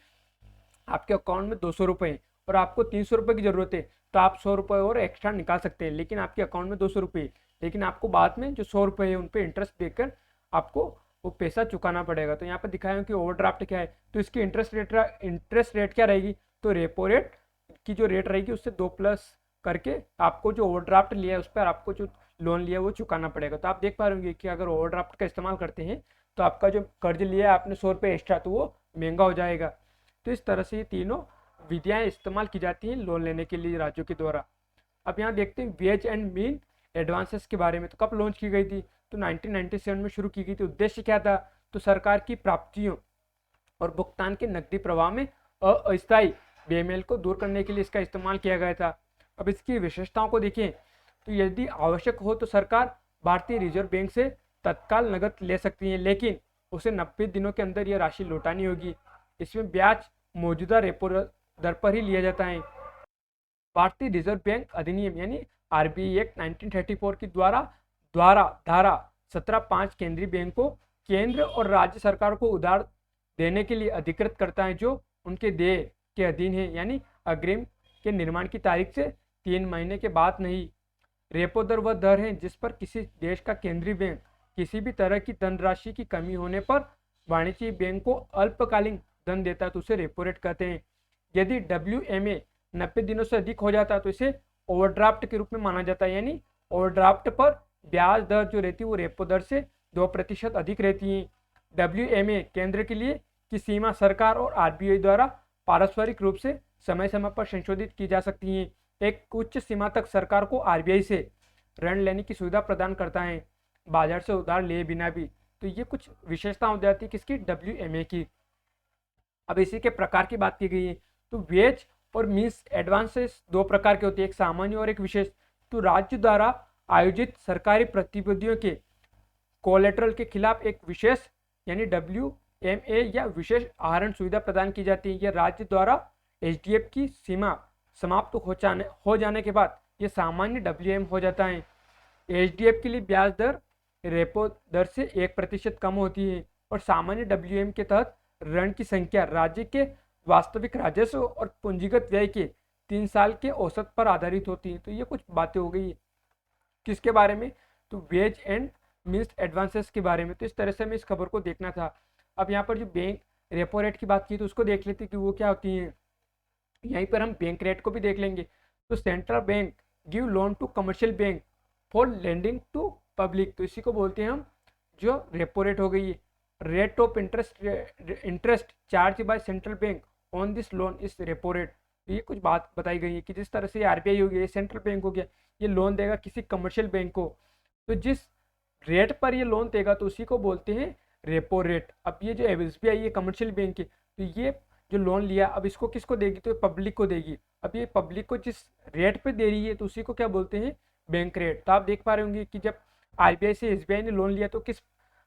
आपके अकाउंट में 200 रुपये है और आपको 300 रुपये की ज़रूरत है, तो आप 100 रुपये और एक्स्ट्रा निकाल सकते हैं, लेकिन आपके अकाउंट में 200 रुपये, लेकिन आपको बाद में जो 100 रुपये है उन पर इंटरेस्ट देकर आपको वो पैसा चुकाना पड़ेगा। तो यहाँ पर दिखाया है कि ओवरड्राफ्ट क्या है, तो इसकी इंटरेस्ट रेट क्या रहेगी, तो रेपो रेट की जो रेट रहेगी उससे 2+ करके आपको जो ओवरड्राफ्ट लिया है उस पर आपको जो लोन लिया है वो चुकाना पड़ेगा। तो आप देख पा रहे होंगे कि अगर ओवरड्राफ्ट का इस्तेमाल करते हैं तो आपका जो कर्ज लिया है आपने 100 रुपये एक्स्ट्रा, तो वो महंगा हो जाएगा। तो इस तरह से ये तीनों विधियाँ इस्तेमाल की जाती हैं लोन लेने के लिए राज्यों के द्वारा। अब यहाँ देखते हैं वेज एंड मीन एडवांसेस के बारे में। तो कब लॉन्च की गई थी, तो 1997 में शुरू की गई थी। उद्देश्य क्या था, तो सरकार की प्राप्तियों और भुगतान के नकदी प्रवाह में अस्थायी बेमेल को दूर करने के लिए इसका इस्तेमाल किया गया था। अब इसकी विशेषताओं को देखें तो यदि आवश्यक हो तो सरकार भारतीय रिजर्व बैंक से तत्काल नकद ले सकती है, लेकिन उसे 90 दिनों के अंदर यह राशि लौटानी होगी। इसमें ब्याज मौजूदा रेपो दर पर ही लिया जाता है। भारतीय रिजर्व बैंक अधिनियम यानी आरबीआई एक्ट 1934 की द्वारा धारा 17(5) केंद्रीय बैंक को केंद्र और राज्य सरकार को उधार देने के लिए अधिकृत करता है, जो उनके देय के अधीन है, यानी अग्रिम के निर्माण की तारीख से 3 महीने के बाद नहीं। रेपो दर वह दर है जिस पर किसी देश का केंद्रीय बैंक किसी भी तरह की धनराशि की कमी होने पर वाणिज्यिक बैंक को अल्पकालीन धन देता है, तो उसे रेपो रेट कहते हैं। यदि WMA 90 दिनों से अधिक हो जाता है तो इसे ओवरड्राफ्ट के रूप में माना जाता है, यानी ओवरड्राफ्ट पर ब्याज दर जो रहती है वो रेपो दर से 2% अधिक रहती है। WMA केंद्र के लिए की सीमा सरकार और RBI द्वारा पारस्परिक रूप से समय समय पर संशोधित की जा सकती है। एक उच्च सीमा तक सरकार को RBI से ऋण लेने की सुविधा प्रदान करता है, बाजार से उधार लिए बिना भी। तो ये कुछ विशेषता हो जाती है किसकी, WMA की। अब इसी के प्रकार की बात की गई है तो वेज और मीन्स एडवांसेस 2 प्रकार के होते हैं, एक सामान्य और एक विशेष। तो राज्य द्वारा आयोजित सरकारी प्रतिनिधियों के कोलेटरल के खिलाफ एक विशेष यानी WMA या विशेष आहरण सुविधा प्रदान की जाती है। यह राज्य द्वारा HDF की सीमा समाप्त हो जाने के बाद यह सामान्य WM हो जाता है। HDF के लिए ब्याज दर रेपो दर से 1% कम होती है और सामान्य WM के तहत ऋण की संख्या राज्य के वास्तविक राजस्व और पूंजीगत व्यय के 3 साल के औसत पर आधारित होती है। तो ये कुछ बातें हो गई किसके बारे में, तो वेज एंड मीन्स एडवांसेस के बारे में। तो इस तरह से हमें इस खबर को देखना था। अब यहाँ पर जो बैंक रेपो रेट की बात की तो उसको देख लेते कि वो क्या होती है। यहीं पर हम बैंक रेट को भी देख लेंगे। तो central bank give loan to commercial bank for lending to public, तो इसी को बोलते हैं हम जो रेपो रेट हो गई है। Rate of interest charge by central bank on this loan इस रेपो रेट। तो ये कुछ बात बताई गई है कि जिस तरह से RBI हो गया, सेंट्रल बैंक हो गया, ये लोन देगा किसी कमर्शियल बैंक को, तो जिस रेट पर ये लोन देगा तो उसी को बोलते हैं रेपो रेट। अब ये जो SBI ये कमर्शियल बैंक है, तो ये जो लोन लिया अब इसको किसको देगी, तो पब्लिक को देगी। अब ये पब्लिक को जिस रेट पे दे रही है तो उसी को क्या बोलते हैं, बैंक रेट। तो आप देख पा रहे होंगे कि जब RBI से SBI ने लोन लिया तो किस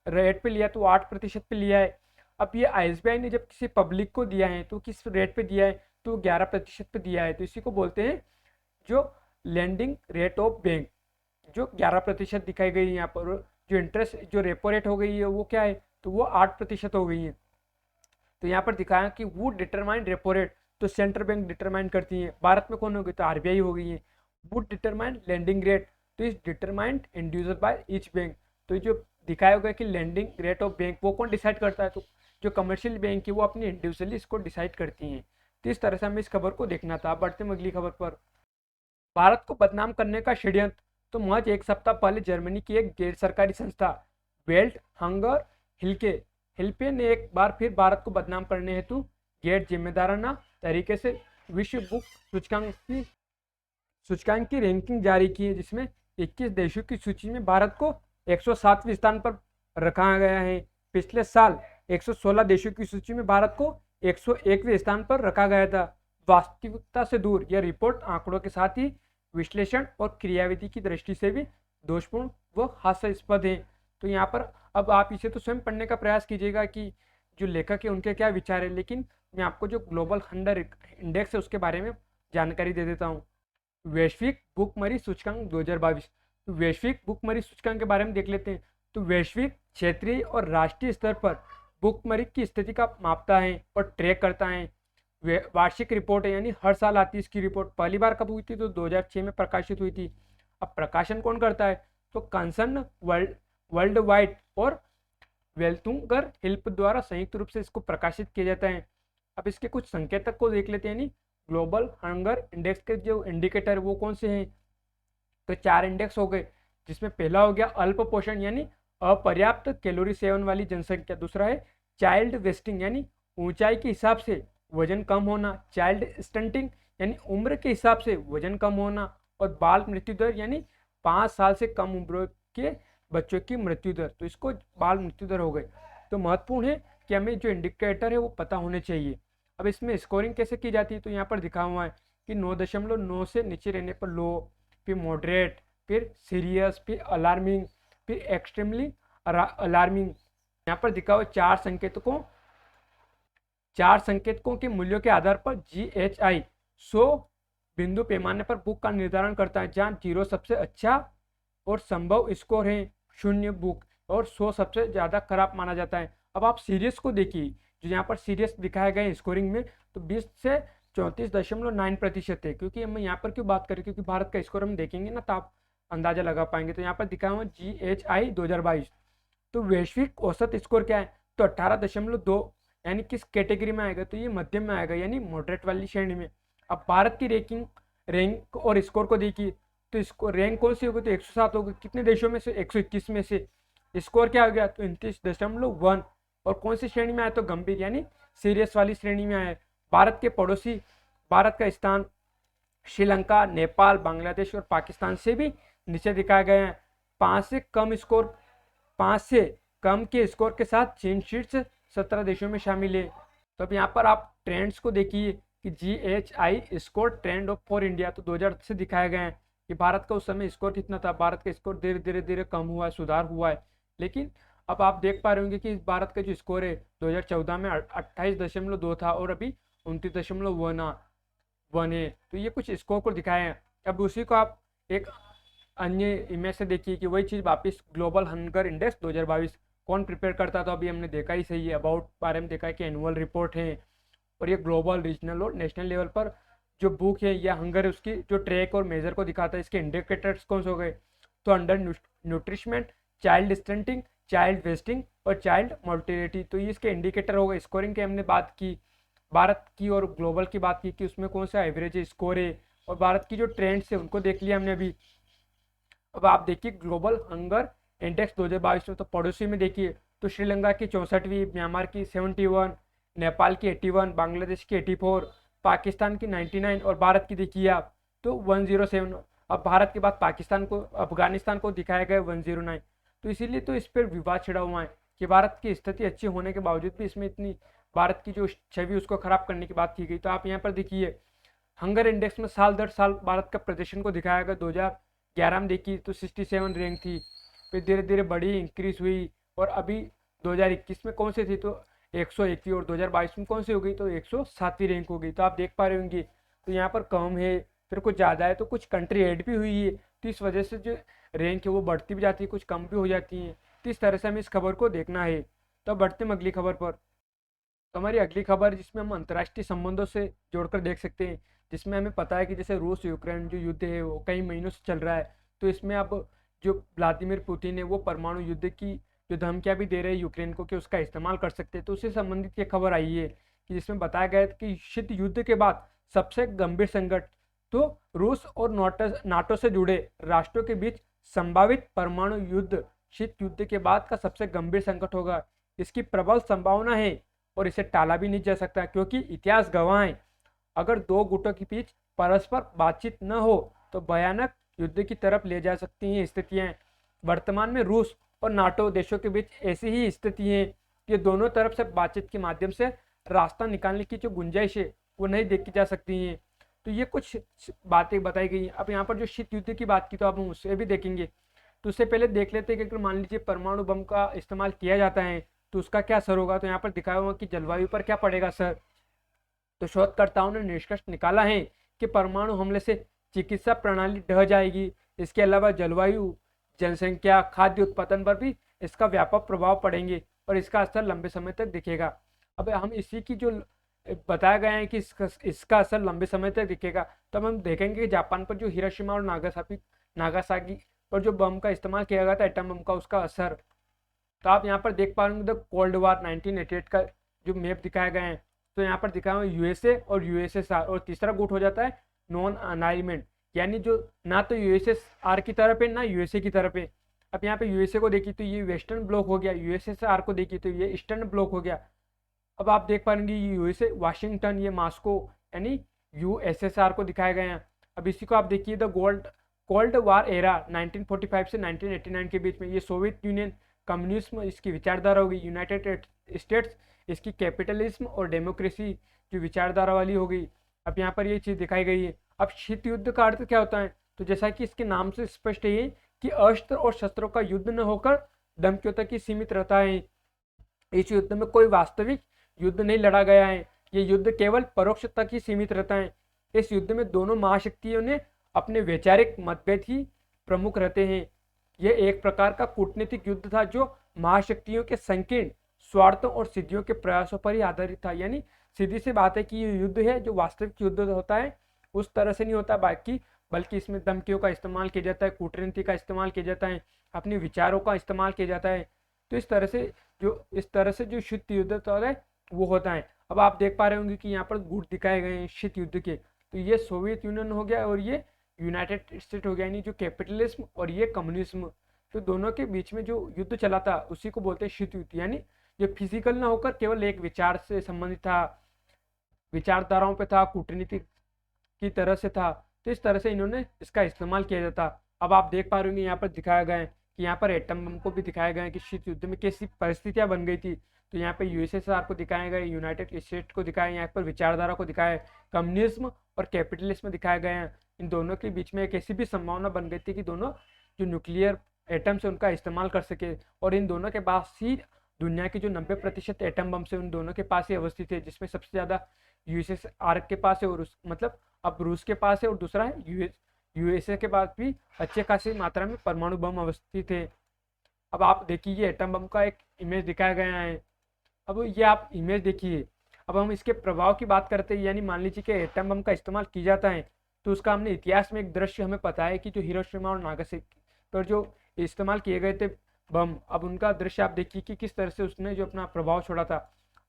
रेट पे लिया, तो 8% पे लिया है। अब ये SBI ने जब किसी पब्लिक को दिया है तो किस रेट पे दिया है, तो 11% पे दिया है। तो इसी को बोलते हैं जो लेंडिंग रेट ऑफ बैंक, जो 11% दिखाई गई है यहाँ पर। जो इंटरेस्ट जो रेपो रेट हो गई है वो क्या है, तो वो 8% हो गई है। तो यहाँ पर दिखाया कि वो डिटरमाइन रेपो रेट तो सेंट्रल बैंक डिटरमाइन करती है। भारत में कौन हो गई, तो RBI हो गई है। वुड डिटरमाइन लेंडिंग रेट तो is determined individual by each bank. तो जो दिखाया होगा कि लेंडिंग रेट ऑफ बैंक वो कौन डिसाइड करता है, तो जो कमर्शियल बैंक है वो अपनी इंडिविजुअली इसको डिसाइड करती हैं। तो इस तरह से हमें इस खबर को देखना था। बढ़ते हैं अगली खबर पर। भारत को बदनाम करने का षड्यंत्र। तो महज एक सप्ताह पहले जर्मनी की एक गैर सरकारी संस्था वेल्ट हंगर हिल्पे ने एक बार फिर भारत को बदनाम करने हेतु गैर जिम्मेदाराना तरीके से विश्व बुक सूचकांक की रैंकिंग जारी की है, जिसमें 21 देशों की सूची में भारत को 107वें स्थान पर रखा गया है। पिछले साल 116 देशों की सूची में भारत को 101वें स्थान पर रखा गया था। वास्तविकता से दूर यह रिपोर्ट आंकड़ों के साथ ही विश्लेषण और क्रियाविधि की दृष्टि से भी दोषपूर्ण व हास्यास्पद है। तो यहाँ पर अब आप इसे तो स्वयं पढ़ने का प्रयास कीजिएगा कि जो लेखक है उनके क्या विचार है, लेकिन मैं आपको जो ग्लोबल हंगर इंडेक्स है उसके बारे में जानकारी दे देता हूँ। वैश्विक भुखमरी सूचकांक 2022। तो वैश्विक भुखमरी सूचकांक के बारे में देख लेते हैं। तो वैश्विक, क्षेत्रीय और राष्ट्रीय स्तर पर भुखमरी की स्थिति का मापता है और ट्रैक करता है। वार्षिक रिपोर्ट है, यानी हर साल आती है इसकी रिपोर्ट। पहली बार कब हुई थी, तो 2006 में प्रकाशित हुई थी। अब प्रकाशन कौन करता है, तो कंसर्न वर्ल्ड वाइड और वेल्थुंगर हिल्प द्वारा संयुक्त रूप से इसको प्रकाशित किया जाता है। अब इसके कुछ संकेतक को देख लेते हैं। यानी ग्लोबल हंगर इंडेक्स के जो इंडिकेटर वो कौन से हैं, तो 4 इंडेक्स हो गए, जिसमें पहला हो गया अल्प पोषण यानी अपर्याप्त कैलोरी सेवन वाली जनसंख्या। दूसरा है चाइल्ड वेस्टिंग यानी ऊंचाई के हिसाब से वजन कम होना। चाइल्ड स्टंटिंग यानी उम्र के हिसाब से वजन कम होना। और बाल मृत्यु दर यानी 5 साल से कम उम्र के बच्चों की मृत्यु दर, तो इसको बाल मृत्यु दर हो गए। तो महत्वपूर्ण है कि हमें जो इंडिकेटर है वो पता होने चाहिए। अब इसमें स्कोरिंग कैसे की जाती है, तो यहाँ पर दिखा हुआ है कि 9.9 से नीचे रहने पर लो, फिर मॉडरेट, फिर सीरियस, फिर अलार्मिंग, फिर एक्सट्रीमली अलार्मिंग। यहाँ पर दिखा हुआ चार संकेतकों के मूल्यों के आधार पर GHI 100 बिंदु पैमाने पर बुक का निर्धारण करता है, जहाँ 0 सबसे अच्छा और संभव स्कोर है, 0 बुक, और 100 सबसे ज़्यादा खराब माना जाता है। अब आप सीरियस को देखिए, जो यहाँ पर सीरियस दिखाया गया है स्कोरिंग में, तो 20 से 34.9% है। क्योंकि हम यहाँ पर क्यों बात करें, क्योंकि भारत का स्कोर हम देखेंगे ना तो आप अंदाजा लगा पाएंगे। तो यहाँ पर दिखा हुआ GHI 2022। तो वैश्विक औसत स्कोर क्या है, तो 18.2, यानी किस कैटेगरी में आएगा, तो ये मध्यम में आएगा, यानी मॉडरेट वाली श्रेणी में। अब भारत की रैंक और स्कोर को देखिए, तो इसको रैंक कौन सी होगी, तो 107 होगी। कितने देशों में से, 121 में से। स्कोर क्या हो गया, तो 29.1। और कौन सी श्रेणी में आया, तो गंभीर यानी सीरियस वाली श्रेणी में आया। भारत के पड़ोसी, भारत का स्थान श्रीलंका, नेपाल, बांग्लादेश और पाकिस्तान से भी नीचे दिखाए गए हैं। 5 से कम के स्कोर के साथ चीन शीर्ष 17 देशों में शामिल है। तो अब यहाँ पर आप ट्रेंड्स को देखिए कि GHI score trend of for India, तो 2000 से दिखाए गए हैं कि भारत का उस समय स्कोर कितना था। भारत का स्कोर धीरे धीरे कम हुआ है, सुधार हुआ है। लेकिन अब आप देख पा रहे होंगे कि भारत का जो स्कोर है 2014 में 28.2 था और अभी 29.1 है। तो ये कुछ स्कोर को दिखाए हैं। अब उसी को आप एक अन्य इमेज से देखिए कि वही चीज़ वापस ग्लोबल हंगर इंडेक्स 2022 कौन प्रिपेयर करता, तो अभी हमने देखा ही सही है। अबाउट बारे में देखा है कि एनुअल रिपोर्ट है, और ये ग्लोबल, रीजनल और नेशनल लेवल पर जो बुक है या हंगर है उसकी जो ट्रैक और मेजर को दिखाता है। इसके इंडिकेटर्स कौन से हो गए, तो under nourishment, child stunting, child wasting और चाइल्ड मोर्टेलिटी। तो ये इसके इंडिकेटर हो गए। स्कोरिंग की हमने बात की, भारत की और ग्लोबल की बात की कि उसमें कौन सा एवरेज स्कोर है, और भारत की जो ट्रेंड्स है उनको देख लिया हमने अभी। अब आप देखिए ग्लोबल हंगर इंडेक्स 2022 में, तो पड़ोसी में देखिए तो श्रीलंका की 64वीं, म्यांमार की 71, नेपाल की 81, बांग्लादेश की 84, पाकिस्तान की 99 और भारत की देखिए आप तो 107। अब भारत के बाद पाकिस्तान को, अफगानिस्तान को दिखाया गया 109। तो इसीलिए तो इस पर विवाद छिड़ा हुआ है कि भारत की स्थिति अच्छी होने के बावजूद भी इसमें इतनी भारत की जो छवि उसको खराब करने की बात की गई। तो आप यहाँ पर देखिए हंगर इंडेक्स में साल दर साल भारत का प्रदर्शन को दिखाया गया। 2011 में देखिए तो 67 रैंक थी, फिर धीरे धीरे बड़ी इंक्रीज हुई, और अभी 2021 में कौन से थी, तो 101 थी, और 2022 में कौन सी हो गई, तो 107वीं रैंक हो गई। तो आप देख पा रहे होंगे तो यहाँ पर कम है, फिर कुछ ज़्यादा है, तो कुछ कंट्री ऐड भी हुई है, तो इस वजह से जो रैंक है वो बढ़ती भी जाती है, कुछ कम भी हो जाती है। तो इस तरह से हमें इस खबर को देखना है। तो बढ़ते हम अगली खबर पर। तो हमारी अगली खबर जिसमें हम अंतर्राष्ट्रीय संबंधों से जोड़कर देख सकते हैं, जिसमें हमें पता है कि जैसे रूस यूक्रेन जो युद्ध है वो कई महीनों से चल रहा है। तो इसमें अब जो व्लादिमीर पुतिन है वो परमाणु युद्ध की जो धमकियां भी दे रहे हैं यूक्रेन को कि उसका इस्तेमाल कर सकते हैं। तो उससे संबंधित ये खबर आई है कि जिसमें बताया गया है कि शीत युद्ध के बाद सबसे गंभीर संकट तो रूस और नाटो से जुड़े राष्ट्रों के बीच संभावित परमाणु युद्ध शीत युद्ध के बाद का सबसे गंभीर संकट होगा। इसकी प्रबल संभावना है और इसे टाला भी नहीं जा सकता, क्योंकि इतिहास गवाह है अगर दो गुटों के बीच परस्पर बातचीत न हो तो भयानक युद्ध की तरफ ले जा सकती हैं स्थितियां। वर्तमान में रूस और नाटो देशों के बीच ऐसी ही स्थिति है कि दोनों तरफ से बातचीत के माध्यम से रास्ता निकालने की जो गुंजाइश है वो नहीं देखी जा सकती है। तो ये कुछ बातें बताई गई। अब यहाँ पर जो शीत युद्ध की बात की तो अब हम उससे भी देखेंगे। तो उससे पहले देख लेते हैं कि अगर मान लीजिए परमाणु बम का इस्तेमाल किया जाता है तो उसका क्या असर होगा। तो यहाँ पर दिखाया हुआ कि जलवायु पर क्या पड़ेगा असर। तो शोधकर्ताओं ने निष्कर्ष निकाला है कि परमाणु हमले से चिकित्सा प्रणाली ढह जाएगी। इसके अलावा जलवायु, जनसंख्या, खाद्य उत्पादन पर भी इसका व्यापक प्रभाव पड़ेंगे और इसका असर लंबे समय तक दिखेगा। अब हम इसी की जो बताया गया है कि इसका असर लंबे समय तक दिखेगा, तो हम देखेंगे कि जापान पर जो हिरोशिमा और नागासाकी पर जो बम का इस्तेमाल किया गया था, एटम बम का, उसका असर। तो आप यहाँ पर देख पा रहे होंगे द कोल्ड वार 1988 का जो मैप दिखाया गया है। तो यहाँ पर दिखाया हुआ यूएसए और यूएसएसआर, और तीसरा गुट हो जाता है नॉन अनाइलमेंट, यानी जो ना तो यूएसएसआर की तरफ है ना यूएसए की तरफ है। अब यहाँ पे यूएसए को देखिए तो ये वेस्टर्न ब्लॉक हो गया, यूएसएसआर को देखिए तो ये ईस्टर्न ब्लॉक हो गया। अब आप देख पाएंगे यूएसए वाशिंगटन, ये मास्को यानी यूएसएसआर को दिखाए गए हैं। अब इसी को आप देखिए द कोल्ड वार एरा 1945 से 1989 के बीच में, ये सोवियत यूनियन कम्युनिज्म इसकी विचारधारा होगी, यूनाइटेड स्टेट्स इसकी कैपिटलिज्म और डेमोक्रेसी जो विचारधारा वाली हो गई। अब यहाँ पर ये चीज़ दिखाई गई है। अब शीत युद्ध का अर्थ क्या होता है, तो जैसा कि इसके नाम से स्पष्ट है कि अस्त्र और शस्त्रों का युद्ध न होकर धमकियों तक ही सीमित रहता है। इस युद्ध में कोई वास्तविक युद्ध नहीं लड़ा गया है, ये युद्ध केवल परोक्ष तक ही सीमित रहता है। इस युद्ध में दोनों महाशक्तियों ने अपने वैचारिक मतभेद ही प्रमुख रहते हैं। यह एक प्रकार का कूटनीतिक युद्ध था जो महाशक्तियों के संकीर्ण स्वार्थों और सिद्धियों के प्रयासों पर ही आधारित था। यानी सीधी सी बात है कि ये युद्ध है जो वास्तविक युद्ध होता है उस तरह से नहीं होता बल्कि इसमें धमकियों का इस्तेमाल किया जाता है, कूटनीति का इस्तेमाल किया जाता है, अपने विचारों का इस्तेमाल किया जाता है। तो इस तरह से जो शीत युद्ध होता है वो होता है। अब आप देख पा रहे होंगे कि यहाँ पर गुट दिखाए गए हैं शीत युद्ध के, तो ये सोवियत यूनियन हो गया और ये यूनाइटेड स्टेट हो गया, यानी जो कैपिटलिज्म और ये कम्युनिज्म, तो दोनों के बीच में जो युद्ध चला था उसी को बोलते हैं शीत युद्ध। यानी जो फिजिकल ना होकर केवल एक विचार से संबंधित था, विचारधाराओं पे था, कूटनीति की तरह से था। तो इस तरह से इन्होंने इसका इस्तेमाल किया जाता। अब आप देख पा रहे होंगे यहाँ पर दिखाया गया है कि यहाँ पर एटम बम को भी दिखाया गया है कि शीत युद्ध में कैसी परिस्थितियां बन गई थी। तो यहाँ पे यूएसएसआर को दिखाया गया, यूनाइटेड स्टेट को दिखाया, यहाँ पर विचारधारा को दिखाया है, कम्युनिज्म और कैपिटलिज्म दिखाया गया है। इन दोनों के बीच में एक ऐसी भी संभावना बन गई थी कि दोनों जो न्यूक्लियर एटम से उनका इस्तेमाल कर सके, और इन दोनों के पास ही दुनिया की जो 90% एटम बम से उन दोनों के पास ही अवस्थित है, जिसमें सबसे ज़्यादा यूएसएसआर के पास है और मतलब अब रूस के पास है, और दूसरा है यूएसए के पास भी अच्छे खासी मात्रा में परमाणु बम अवस्थित है। अब आप देखिए ये एटम बम का एक इमेज दिखाया गया है। अब ये आप इमेज देखिए। अब हम इसके प्रभाव की बात करते हैं, यानी मान लीजिए कि एटम बम का इस्तेमाल किया जाता है तो उसका हमने इतिहास में एक दृश्य हमें पता है कि जो हिरोशिमा और नागासाकी पर जो इस्तेमाल किए गए थे बम, अब उनका दृश्य आप देखिए कि किस तरह से उसने जो अपना प्रभाव छोड़ा था।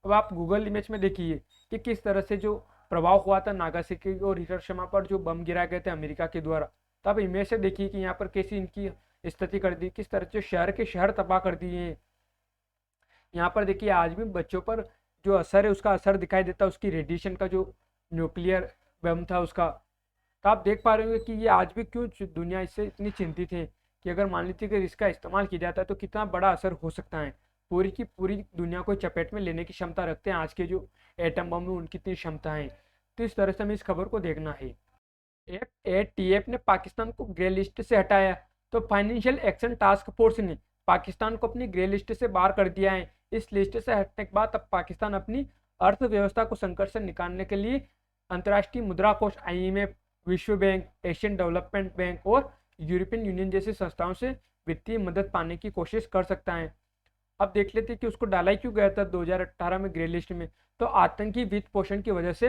अब आप गूगल इमेज में देखिए कि किस तरह से जो प्रभाव हुआ था नागासाकी और हिरोशिमा पर जो बम गिराए गए थे अमेरिका के द्वारा। तो आप इमेज से देखिए कि यहाँ पर कैसी इनकी स्थिति कर दी, किस तरह से शहर के शहर तबाह कर दिए हैं। यहाँ पर देखिए आज भी बच्चों पर जो असर है उसका असर दिखाई देता है, उसकी रेडिएशन का जो न्यूक्लियर बम था उसका। तो आप देख पा रहे होंगे कि ये आज भी क्यों दुनिया इससे इतनी चिंतित है कि अगर मान लीजिए कि इसका इस्तेमाल किया जाता है तो कितना बड़ा असर हो सकता है। पूरी की पूरी दुनिया को चपेट में लेने की क्षमता रखते हैं आज के जो एटम बम में, उनकी इतनी क्षमता है। तो इस तरह से हमें इस खबर को देखना है। FATF ने पाकिस्तान को ग्रे लिस्ट से हटाया, तो फाइनेंशियल एक्शन टास्क फोर्स ने पाकिस्तान को अपनी ग्रे लिस्ट से बाहर कर दिया है। इस लिस्ट से हटने के बाद अब पाकिस्तान अपनी अर्थव्यवस्था को संकट से निकालने के लिए अंतर्राष्ट्रीय मुद्रा कोष IMF, विश्व बैंक, एशियन डेवलपमेंट बैंक और यूरोपियन यूनियन जैसी संस्थाओं से वित्तीय मदद पाने की कोशिश कर सकता है। अब देख लेते हैं कि उसको डाला ही क्यों गया था 2018 में ग्रे लिस्ट में। तो आतंकी वित्त पोषण की वजह से